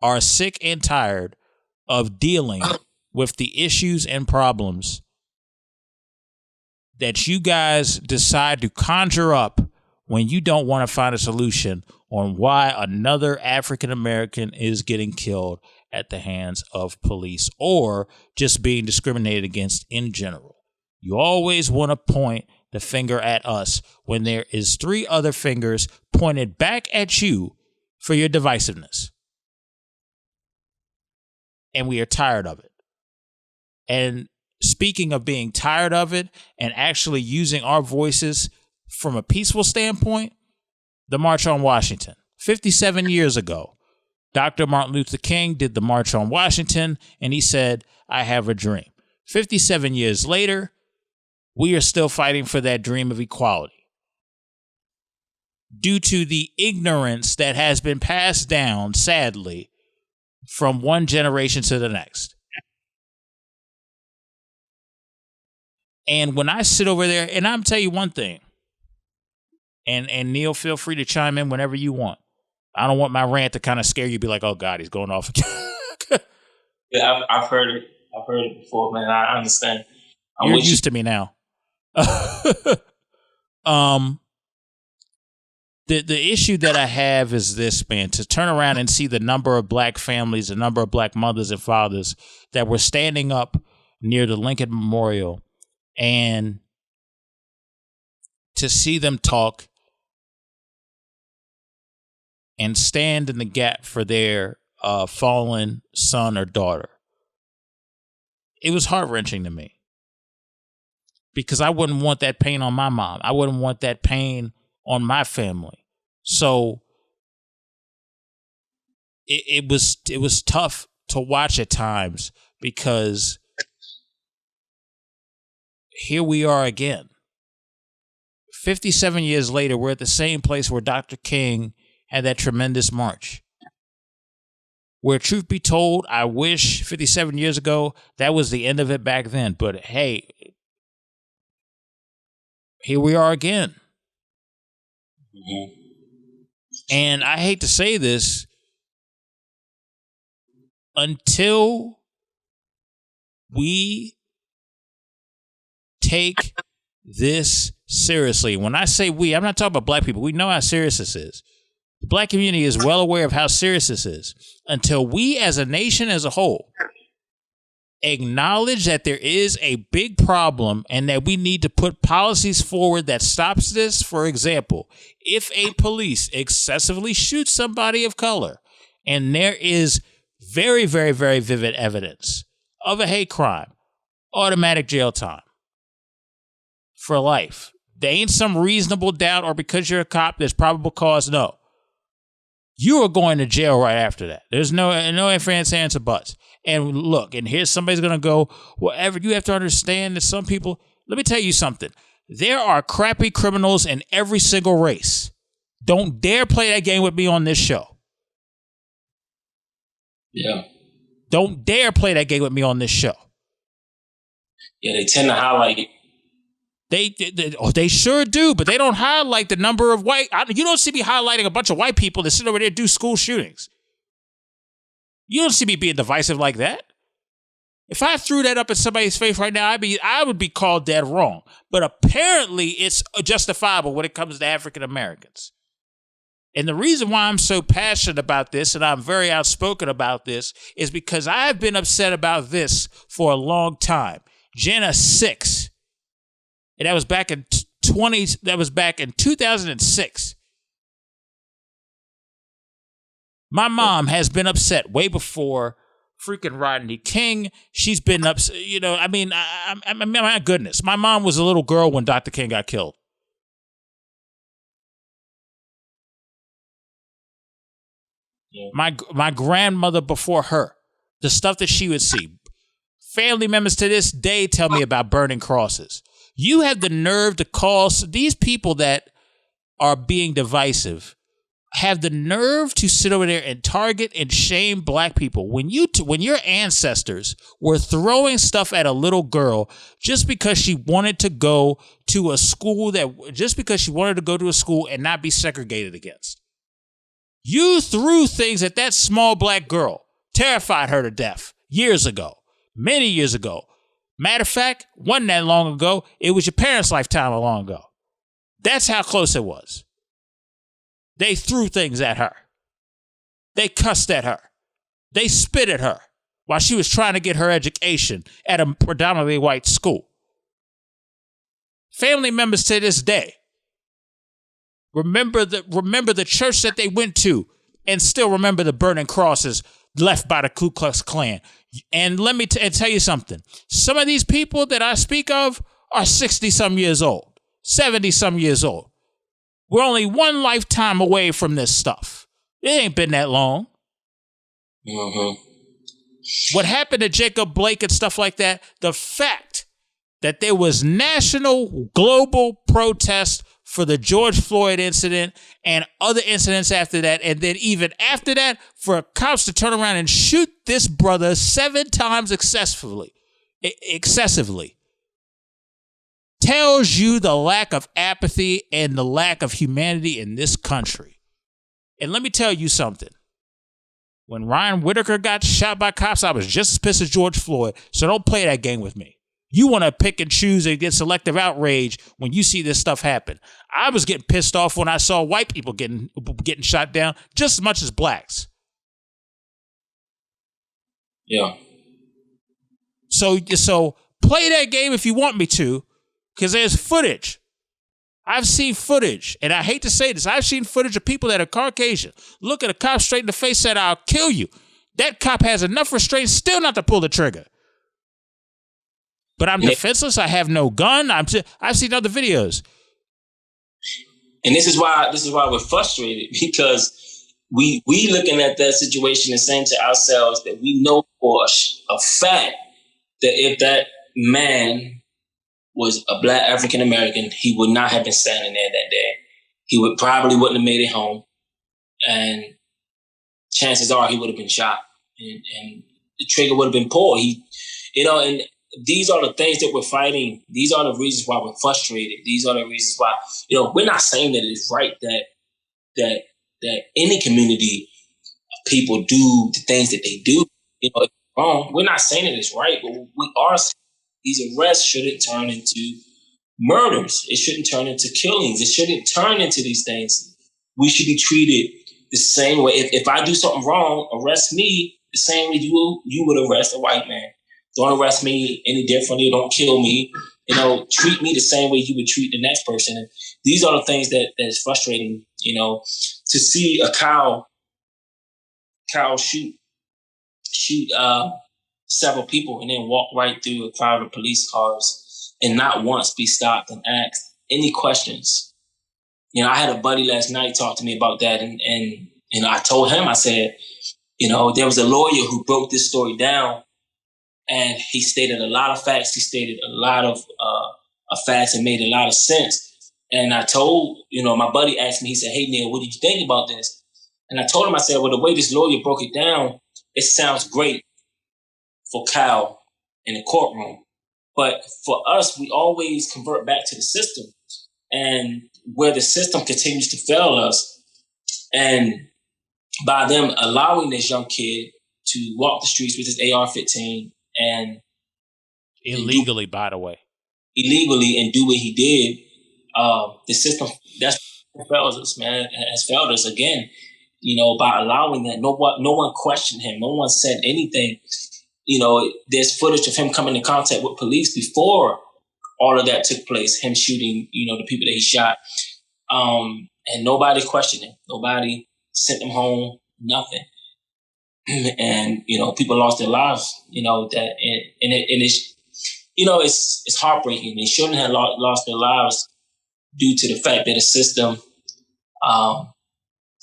are sick and tired of dealing with the issues and problems that you guys decide to conjure up when you don't want to find a solution on why another African American is getting killed at the hands of police or just being discriminated against in general. You always want to point the finger at us when there is 3 other fingers pointed back at you for your divisiveness. And we are tired of it. And speaking of being tired of it and actually using our voices from a peaceful standpoint, the March on Washington. 57 years ago, Dr. Martin Luther King did the March on Washington, and he said, I have a dream. 57 years later, we are still fighting for that dream of equality. Due to the ignorance that has been passed down, sadly, from one generation to the next. And when I sit over there, and I'm tell you one thing, and Neal, feel free to chime in whenever you want. I don't want my rant to kind of scare you, be like, oh God, he's going off again. Yeah, I've heard it. I've heard it before, man. I understand. You're used to me now. The issue that I have is this, man, to turn around and see the number of black families, the number of black mothers and fathers that were standing up near the Lincoln Memorial, and to see them talk and stand in the gap for their fallen son or daughter. It was heart-wrenching to me, because I wouldn't want that pain on my mom. I wouldn't want that pain on my family. So it was tough to watch at times, because here we are again. 57 years later, we're at the same place where Dr. King had that tremendous march. Where, truth be told, I wish 57 years ago that was the end of it back then. But hey, here we are again. Mm-hmm. And I hate to say this, until we take this seriously. When I say we, I'm not talking about black people. We know how serious this is. The black community is well aware of how serious this is. Until we as a nation as a whole acknowledge that there is a big problem and that we need to put policies forward that stops this. For example, if a police excessively shoots somebody of color and there is very, very, very vivid evidence of a hate crime, automatic jail time for life. There ain't some reasonable doubt, or because you're a cop, there's probable cause. No. You are going to jail right after that. There's no ifs, ands, or buts. And look, and here's somebody's going to go, well, Everett, you have to understand that some people, let me tell you something. There are crappy criminals in every single race. Don't dare play that game with me on this show. Yeah. Don't dare play that game with me on this show. Yeah, they tend to highlight. They sure do, but they don't highlight the number of white. You don't see me highlighting a bunch of white people that sit over there and do school shootings. You don't see me being divisive like that. If I threw that up in somebody's face right now, I would be called dead wrong. But apparently, it's justifiable when it comes to African Americans. And the reason why I'm so passionate about this, and I'm very outspoken about this, is because I've been upset about this for a long time. Jena 6. And that was back in 2006. My mom has been upset way before freaking Rodney King. She's been upset. You know, I mean, my goodness. My mom was a little girl when Dr. King got killed. Yeah. My grandmother before her, the stuff that she would see. Family members to this day tell me about burning crosses. You have the nerve to call these people that are being divisive, have the nerve to sit over there and target and shame black people when your ancestors were throwing stuff at a little girl just because she wanted to go to a school and not be segregated against. You threw things at that small black girl, terrified her to death years ago, many years ago. Matter of fact, wasn't that long ago. It was your parents' lifetime long ago. That's how close it was. They threw things at her. They cussed at her. They spit at her while she was trying to get her education at a predominantly white school. Family members to this day remember the church that they went to and still remember the burning crosses left by the Ku Klux Klan. And let me tell you something. Some of these people that I speak of are 60-some years old, 70-some years old. We're only one lifetime away from this stuff. It ain't been that long. Mm-hmm. What happened to Jacob Blake and stuff like that, the fact that there was national, global protest for the George Floyd incident and other incidents after that, and then even after that, for cops to turn around and shoot this brother 7 times excessively, tells you the lack of apathy and the lack of humanity in this country. And let me tell you something. When Ryan Whitaker got shot by cops, I was just as pissed as George Floyd, so don't play that game with me. You want to pick and choose and get selective outrage when you see this stuff happen. I was getting pissed off when I saw white people getting shot down just as much as blacks. Yeah. So play that game if you want me to, because there's footage. I've seen footage, and I hate to say this, I've seen footage of people that are Caucasian look at a cop straight in the face and said, "I'll kill you." That cop has enough restraint still not to pull the trigger. But I'm defenseless. I have no gun. I've seen other videos. And this is why we're frustrated, because we looking at that situation and saying to ourselves that we know for a fact that if that man was a black African American, he would not have been standing there that day. He probably wouldn't have made it home, and chances are he would have been shot, and the trigger would have been pulled. And these are the things that we're fighting. These are the reasons why we're frustrated. These are the reasons why, we're not saying that it's right that any community of people do the things that they do. It's wrong. We're not saying that it's right, but we are saying these arrests shouldn't turn into murders. It shouldn't turn into killings. It shouldn't turn into these things. We should be treated the same way. If I do something wrong, arrest me the same way you would arrest a white man. Don't arrest me any differently. Don't kill me. Treat me the same way you would treat the next person. And these are the things that is frustrating. To see a cow shoot several people and then walk right through a crowd of police cars and not once be stopped and asked any questions. I had a buddy last night talk to me about that, and I told him, I said, there was a lawyer who broke this story down. And he stated a lot of facts. He stated a lot of facts and made a lot of sense. And I told, my buddy asked me, he said, "Hey, Neal, what did you think about this?" And I told him, I said, well, the way this lawyer broke it down, it sounds great for Kyle in the courtroom. But for us, we always convert back to the system. And where the system continues to fail us, and by them allowing this young kid to walk the streets with his AR-15, and illegally, by the way, and do what he did, the system that's fails us, man. It has failed us again. By allowing that, no one questioned him, no one said anything. There's footage of him coming in contact with police before all of that took place. Him shooting, the people that he shot, and nobody questioned him. Nobody sent him home. Nothing. And people lost their lives. It's heartbreaking. They shouldn't have lost their lives due to the fact that the system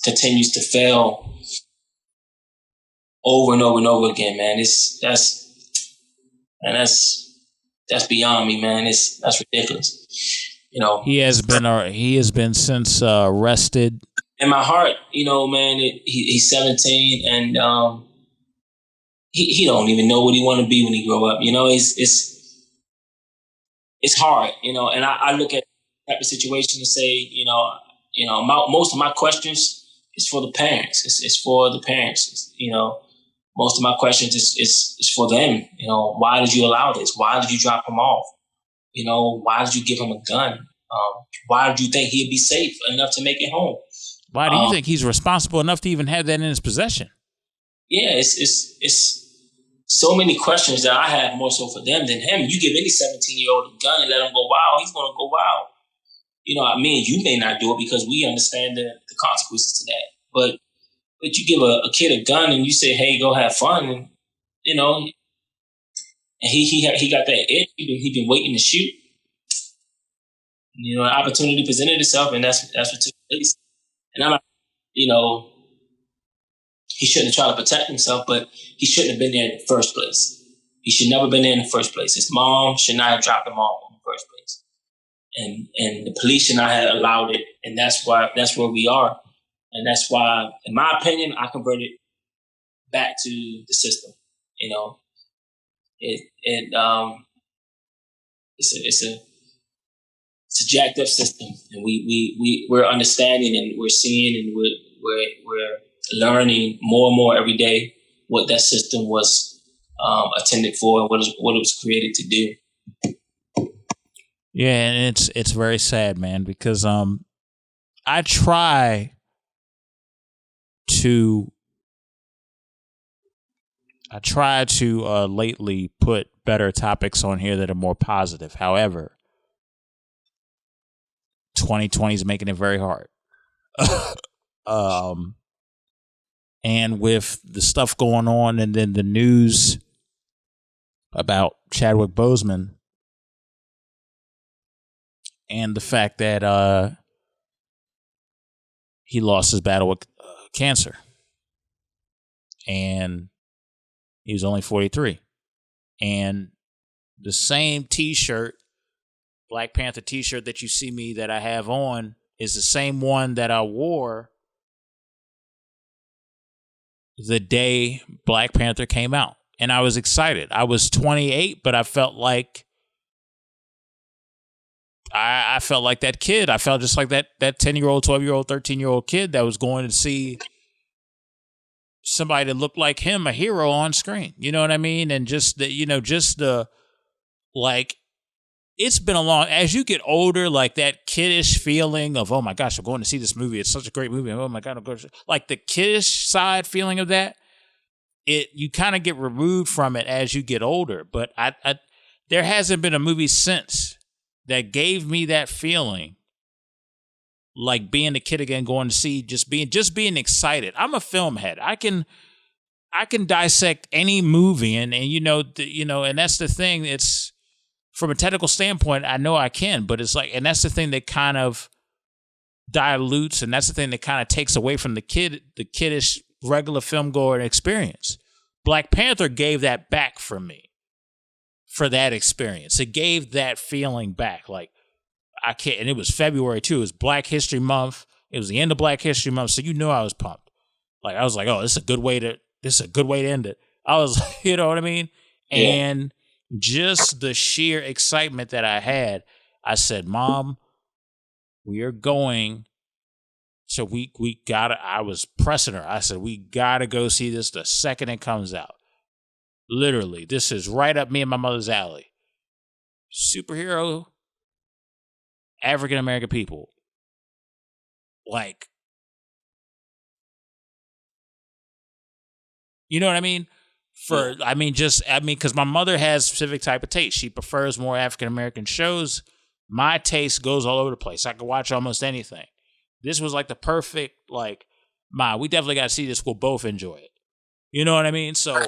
continues to fail over and over and over again. Man, that's beyond me, man. That's ridiculous. He has been since arrested. In my heart, man, he's 17, and he don't even know what he want to be when he grow up. It's hard, and I look at that type of situation and say, most of my questions is for the parents. It's for the parents. Most of my questions is for them. Why did you allow this? Why did you drop him off? Why did you give him a gun? Why did you think he'd be safe enough to make it home? Why do you think he's responsible enough to even have that in his possession? Yeah, it's so many questions that I have more so for them than him. You give any 17-year-old a gun and let him go wild, he's going to go wild. You may not do it because we understand the consequences to that. But you give a kid a gun and you say, "Hey, go have fun," and and he got that itch. He been waiting to shoot. An opportunity presented itself, and that's what took place. And I'm not, he shouldn't have tried to protect himself, but he shouldn't have been there in the first place. He should never have been there in the first place. His mom should not have dropped him off in the first place. and the police should not have allowed it, and that's where we are, and that's why, in my opinion, I converted back to the system. You know, it's a jacked up system, and we're understanding, and we're seeing, and we're learning more and more every day what that system was intended for, and what it was created to do. Yeah, and it's very sad, man, because I try to lately put better topics on here that are more positive. However, 2020 is making it very hard. And with the stuff going on, and then the news about Chadwick Boseman, and the fact that he lost his battle with cancer, and he was only 43, and the same T-shirt, Black Panther T-shirt that you see me that I have on, is the same one that I wore the day Black Panther came out. And I was excited. I was 28, but I felt like I felt like that kid. I felt just like that 10-year-old, 12-year-old, 13-year-old kid that was going to see somebody that looked like him, a hero on screen. You know what I mean? And just the like, it's been a long, as you get older, like that kiddish feeling of, oh my gosh, I'm going to see this movie. It's such a great movie. Oh my God, I'm going to, like the kiddish side feeling of that, you kind of get removed from it as you get older. But there hasn't been a movie since that gave me that feeling, like being a kid again, going to see, just being excited. I'm a film head. I can dissect any movie, and and that's the thing. It's, from a technical standpoint, I know I can, but it's like, and that's the thing that kind of dilutes, and that's the thing that kind of takes away from the kiddish regular film goer experience. Black Panther gave that back for me, for that experience. It gave that feeling back. Like, I can't, and it was February too. It was Black History Month. It was the end of Black History Month, so I was pumped. Like, I was like, oh, this is a good way to end it. I was, you know what I mean? Yeah. And just the sheer excitement that I had, I said, Mom, we are going. So we gotta, I was pressing her. I said, we gotta go see this the second it comes out. Literally, this is right up me and my mother's alley. Superhero, African American people. Like, you know what I mean? Because my mother has a specific type of taste. She prefers more African American shows. My taste goes all over the place. I can watch almost anything. This was like the perfect, like, we definitely got to see this. We'll both enjoy it. You know what I mean? So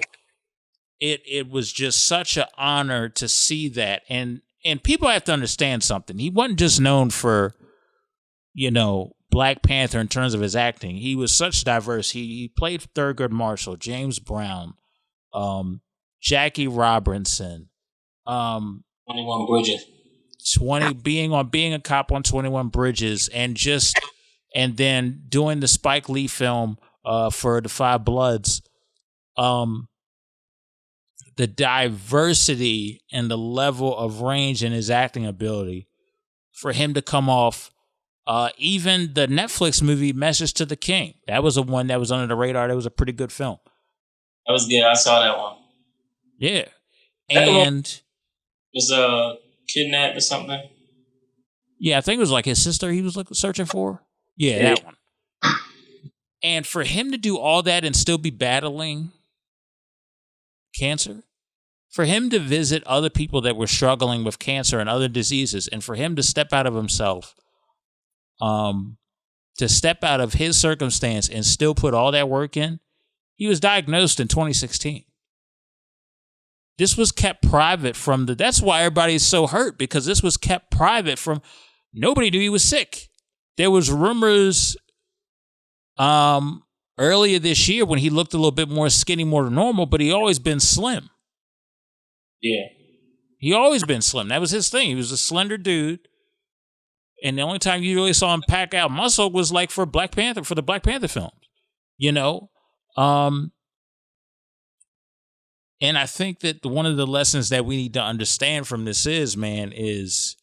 it was just such an honor to see that. And people have to understand something. He wasn't just known for, Black Panther in terms of his acting. He was such diverse. He played Thurgood Marshall, James Brown, Jackie Robinson, 21 Bridges, being a cop on 21 Bridges, and then doing the Spike Lee film for the Five Bloods. The diversity and the level of range in his acting ability for him to come off. Even the Netflix movie Message to the King, that was a one that was under the radar. That was a pretty good film. That was good. I saw that one. Yeah. And was kidnapped or something? Yeah, I think it was like his sister he was searching for. Yeah, that one. And for him to do all that and still be battling cancer, for him to visit other people that were struggling with cancer and other diseases, and for him to step out of himself, to step out of his circumstance and still put all that work in. He was diagnosed in 2016. This was kept private from that's why everybody's so hurt, because this was kept private from, nobody knew he was sick. There was rumors earlier this year when he looked a little bit more skinny, more than normal, but he always been slim. Yeah. He always been slim. That was his thing. He was a slender dude. And the only time you really saw him pack out muscle was like for Black Panther, for the Black Panther films, you know? And I think that one of the lessons that we need to understand from this is, man, is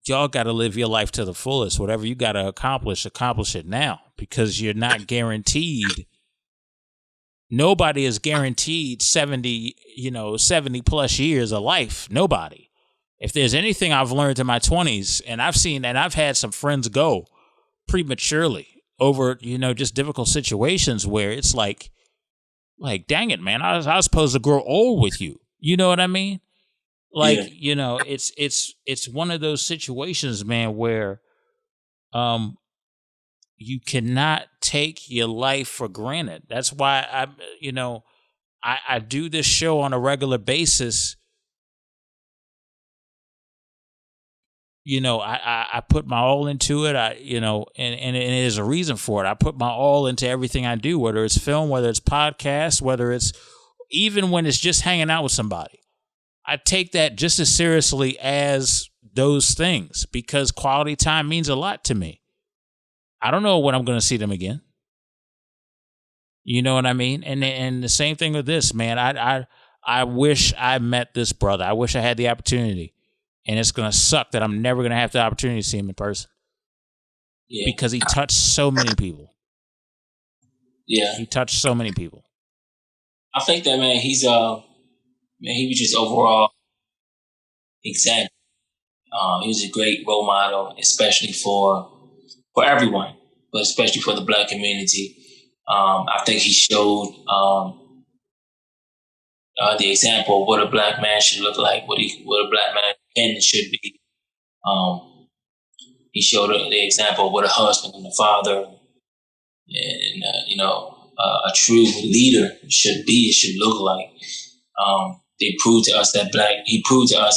y'all got to live your life to the fullest. Whatever you got to accomplish it now, because you're not guaranteed. Nobody is guaranteed 70 plus years of life. Nobody. If there's anything I've learned in my 20s, and I've had some friends go prematurely over, just difficult situations where it's like, dang it, man, I was supposed to grow old with you. You know what I mean? Like, yeah. It's one of those situations, man, where you cannot take your life for granted. That's why I do this show on a regular basis. I put my all into it. And there's a reason for it. I put my all into everything I do, whether it's film, whether it's podcast, whether it's even when it's just hanging out with somebody. I take that just as seriously as those things because quality time means a lot to me. I don't know when I'm going to see them again. You know what I mean? And the same thing with this, man. I wish I met this brother. I wish I had the opportunity. And it's going to suck that I'm never going to have the opportunity to see him in person. Yeah. Because he touched so many people. Yeah. He touched so many people. I think that, man, he was just overall example. He was a great role model, especially for everyone, but especially for the Black community. I think he showed the example of what a Black man should look like, what a Black man can and should be. He showed the example of what a husband and a father and a true leader should be, should look like. He proved to us,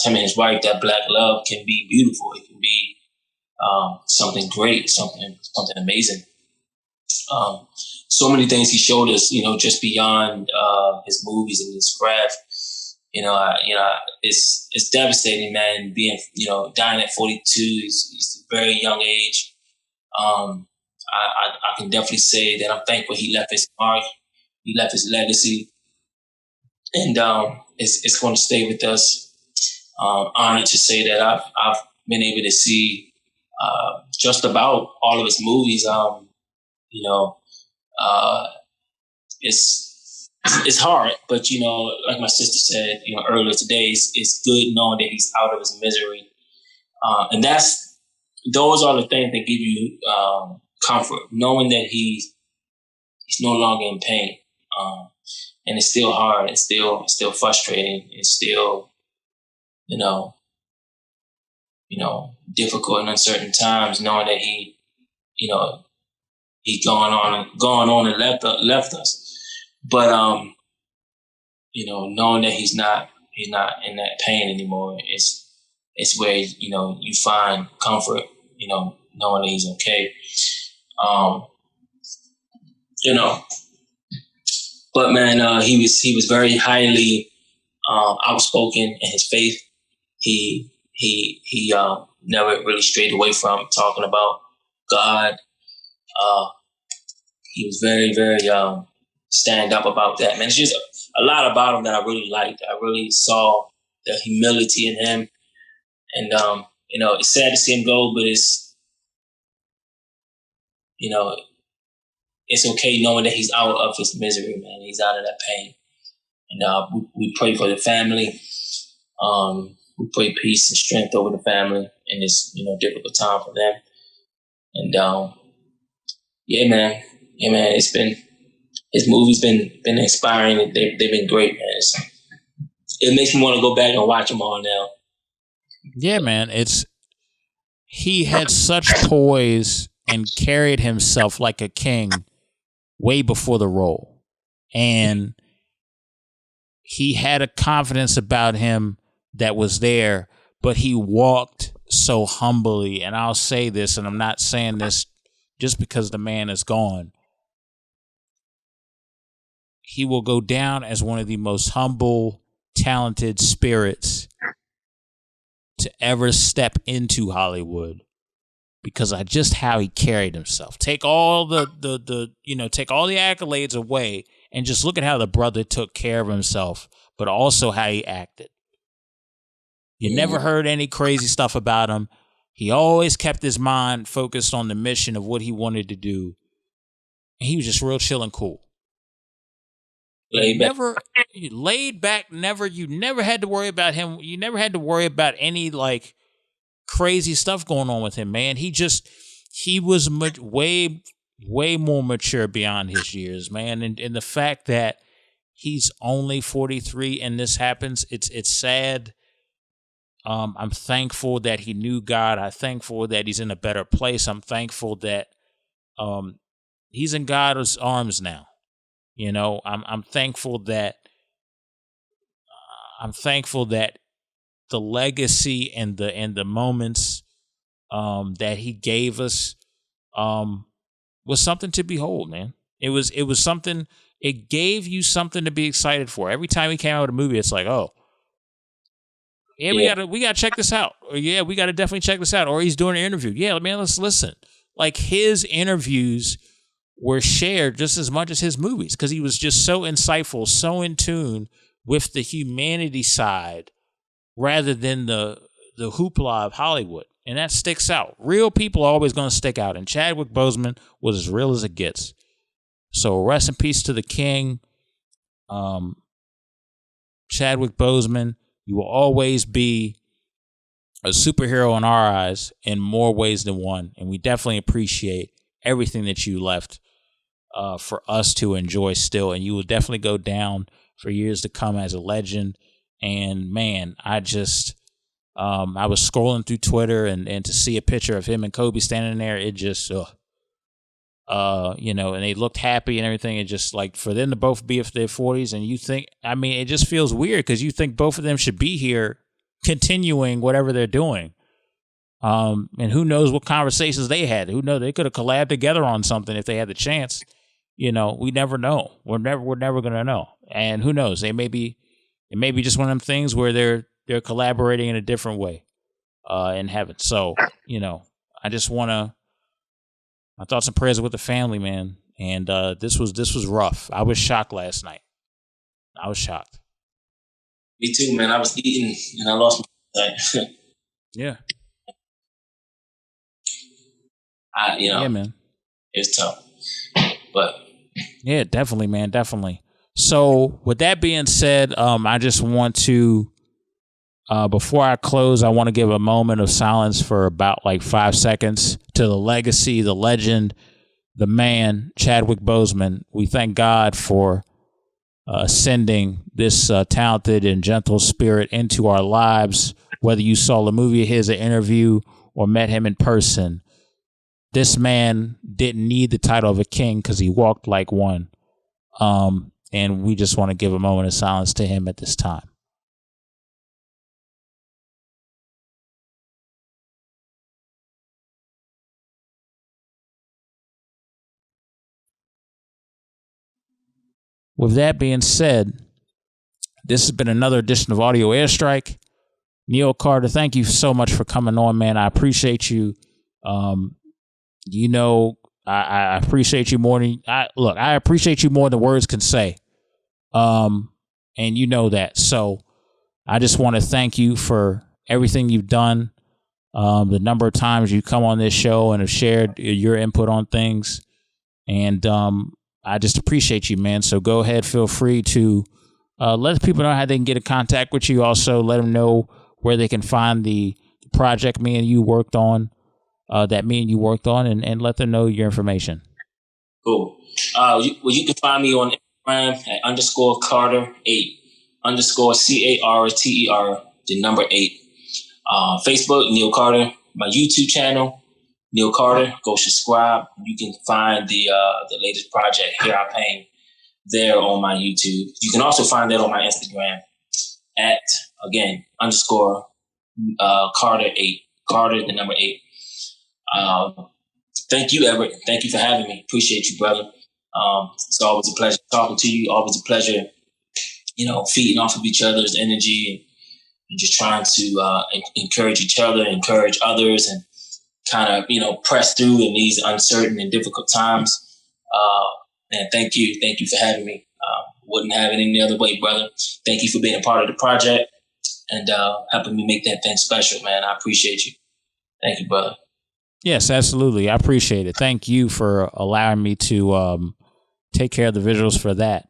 him and his wife, that Black love can be beautiful. It can be something great, something amazing. So many things he showed us, just beyond his movies and his craft. It's devastating, man. Being, dying at 42, he's a very young age. I can definitely say that I'm thankful he left his mark, he left his legacy, and it's going to stay with us. Honored to say that I've been able to see just about all of his movies. It's hard, but like my sister said, earlier today, it's good knowing that he's out of his misery, and those are the things that give you comfort, knowing that he's no longer in pain, and it's still hard, it's still frustrating, it's still difficult and uncertain times, knowing that he's gone on and left us. But knowing that he's not in that pain anymore, it's where you find comfort, knowing that he's okay. But man, he was very highly outspoken in his faith. He never really strayed away from talking about God. He was very, very stand up about that, man. It's just a lot about him that I really liked. I really saw the humility in him, and it's sad to see him go, but it's okay knowing that he's out of his misery, man. He's out of that pain, and we pray for the family. We pray peace and strength over the family in this difficult time for them, and yeah, man. His movies been inspiring. They've been great, man. It makes me want to go back and watch them all now. Yeah, man. He had such poise and carried himself like a king way before the role, and he had a confidence about him that was there, but he walked so humbly. And I'll say this, and I'm not saying this just because the man is gone. He will go down as one of the most humble, talented spirits to ever step into Hollywood because of just how he carried himself. Take all take all the accolades away and just look at how the brother took care of himself, but also how he acted. You never heard any crazy stuff about him. He always kept his mind focused on the mission of what he wanted to do. And he was just real chill and cool. You never had to worry about him. You never had to worry about any like crazy stuff going on with him, man. He was way more mature beyond his years, man. And the fact that he's only 43 and this happens, it's sad. I'm thankful that he knew God. I'm thankful that he's in a better place. I'm thankful that he's in God's arms now. You know, I'm thankful that the legacy and the moments that he gave us was something to behold, man. It was something. It gave you something to be excited for. Every time he came out with a movie, it's like, oh, yeah, we gotta check this out. Or yeah, we gotta definitely check this out. Or he's doing an interview. Yeah, man, let's listen. Like his interviews were shared just as much as his movies because he was just so insightful, so in tune with the humanity side rather than the hoopla of Hollywood. And that sticks out. Real people are always going to stick out. And Chadwick Boseman was as real as it gets. So rest in peace to the king. Chadwick Boseman, you will always be a superhero in our eyes in more ways than one. And we definitely appreciate everything that you left for us to enjoy still. And you will definitely go down for years to come as a legend. And man, I was scrolling through Twitter and to see a picture of him and Kobe standing there, it just, and they looked happy and everything. It just like for them to both be in their 40s and you think, I mean, it just feels weird because you think both of them should be here continuing whatever they're doing. And who knows what conversations they had. Who knows? They could have collabed together on something if they had the chance. You know, we never know. We're never going to know. And who knows? It may be just one of them things where they're collaborating in a different way in heaven. So, you know, I just want to, my thoughts and prayers with the family, man. And this was rough. I was shocked last night. I was shocked. Me too, man. I was eating and I lost my sight. Yeah. Yeah, man. It's tough. But yeah, definitely, man. Definitely. So with that being said, I just want to, before I close, I want to give a moment of silence for about like 5 seconds to the legacy, the legend, the man, Chadwick Boseman. We thank God for sending this talented and gentle spirit into our lives. Whether you saw the movie of his, an interview, or met him in person, this man didn't need the title of a king because he walked like one. And we just want to give a moment of silence to him at this time. With that being said, this has been another edition of Audio Airstrike. Neal Carter, thank you so much for coming on, man. I appreciate you. You know, I appreciate you more than I appreciate you more than words can say. And you know that. So I just want to thank you for everything you've done. The number of times you come on this show and have shared your input on things. And I just appreciate you, man. So go ahead, feel free to let people know how they can get in contact with you. Also, let them know where they can find the project me and you worked on, and let them know your information. Cool. You can find me on Instagram at _Carter8, _CARTER, the number 8. Facebook, Neal Carter. My YouTube channel, Neal Carter. Go subscribe. You can find the latest project, Here I Pain, there on my YouTube. You can also find that on my Instagram at, again, _Carter8. Carter, the number 8. Thank you, Everett. Thank you for having me. Appreciate you, brother. It's always a pleasure talking to you. Always a pleasure, feeding off of each other's energy just trying to encourage each other, encourage others, and kind of, press through in these uncertain and difficult times. And thank you for having me. Wouldn't have it any other way, brother. Thank you for being a part of the project and helping me make that thing special, man. I appreciate you. Thank you, brother. Yes, absolutely. I appreciate it. Thank you for allowing me to take care of the visuals for that.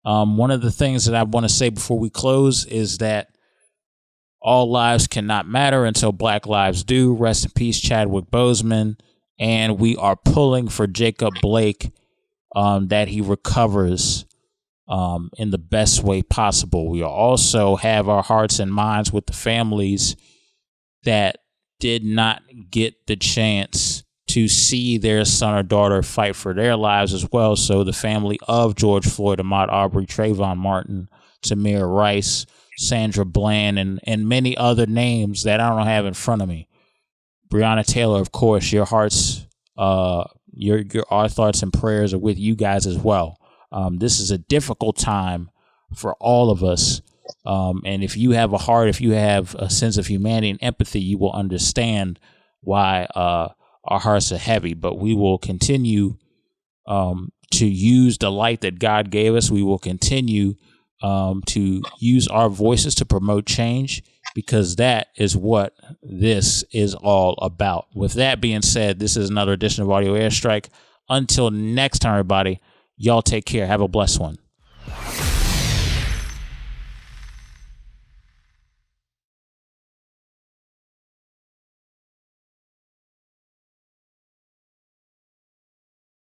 One of the things that I want to say before we close is that all lives cannot matter until Black lives do. Rest in peace, Chadwick Boseman. And we are pulling for Jacob Blake that he recovers in the best way possible. We also have our hearts and minds with the families that did not get the chance to see their son or daughter fight for their lives as well. So the family of George Floyd, Ahmaud Arbery, Trayvon Martin, Tamir Rice, Sandra Bland, and many other names that I don't have in front of me. Breonna Taylor, of course, your hearts, our thoughts and prayers are with you guys as well. This is a difficult time for all of us. And if you have a heart, if you have a sense of humanity and empathy, you will understand why our hearts are heavy. But we will continue to use the light that God gave us. We will continue to use our voices to promote change, because that is what this is all about. With that being said, this is another edition of Audio Airstrike. Until next time, everybody, y'all take care. Have a blessed one.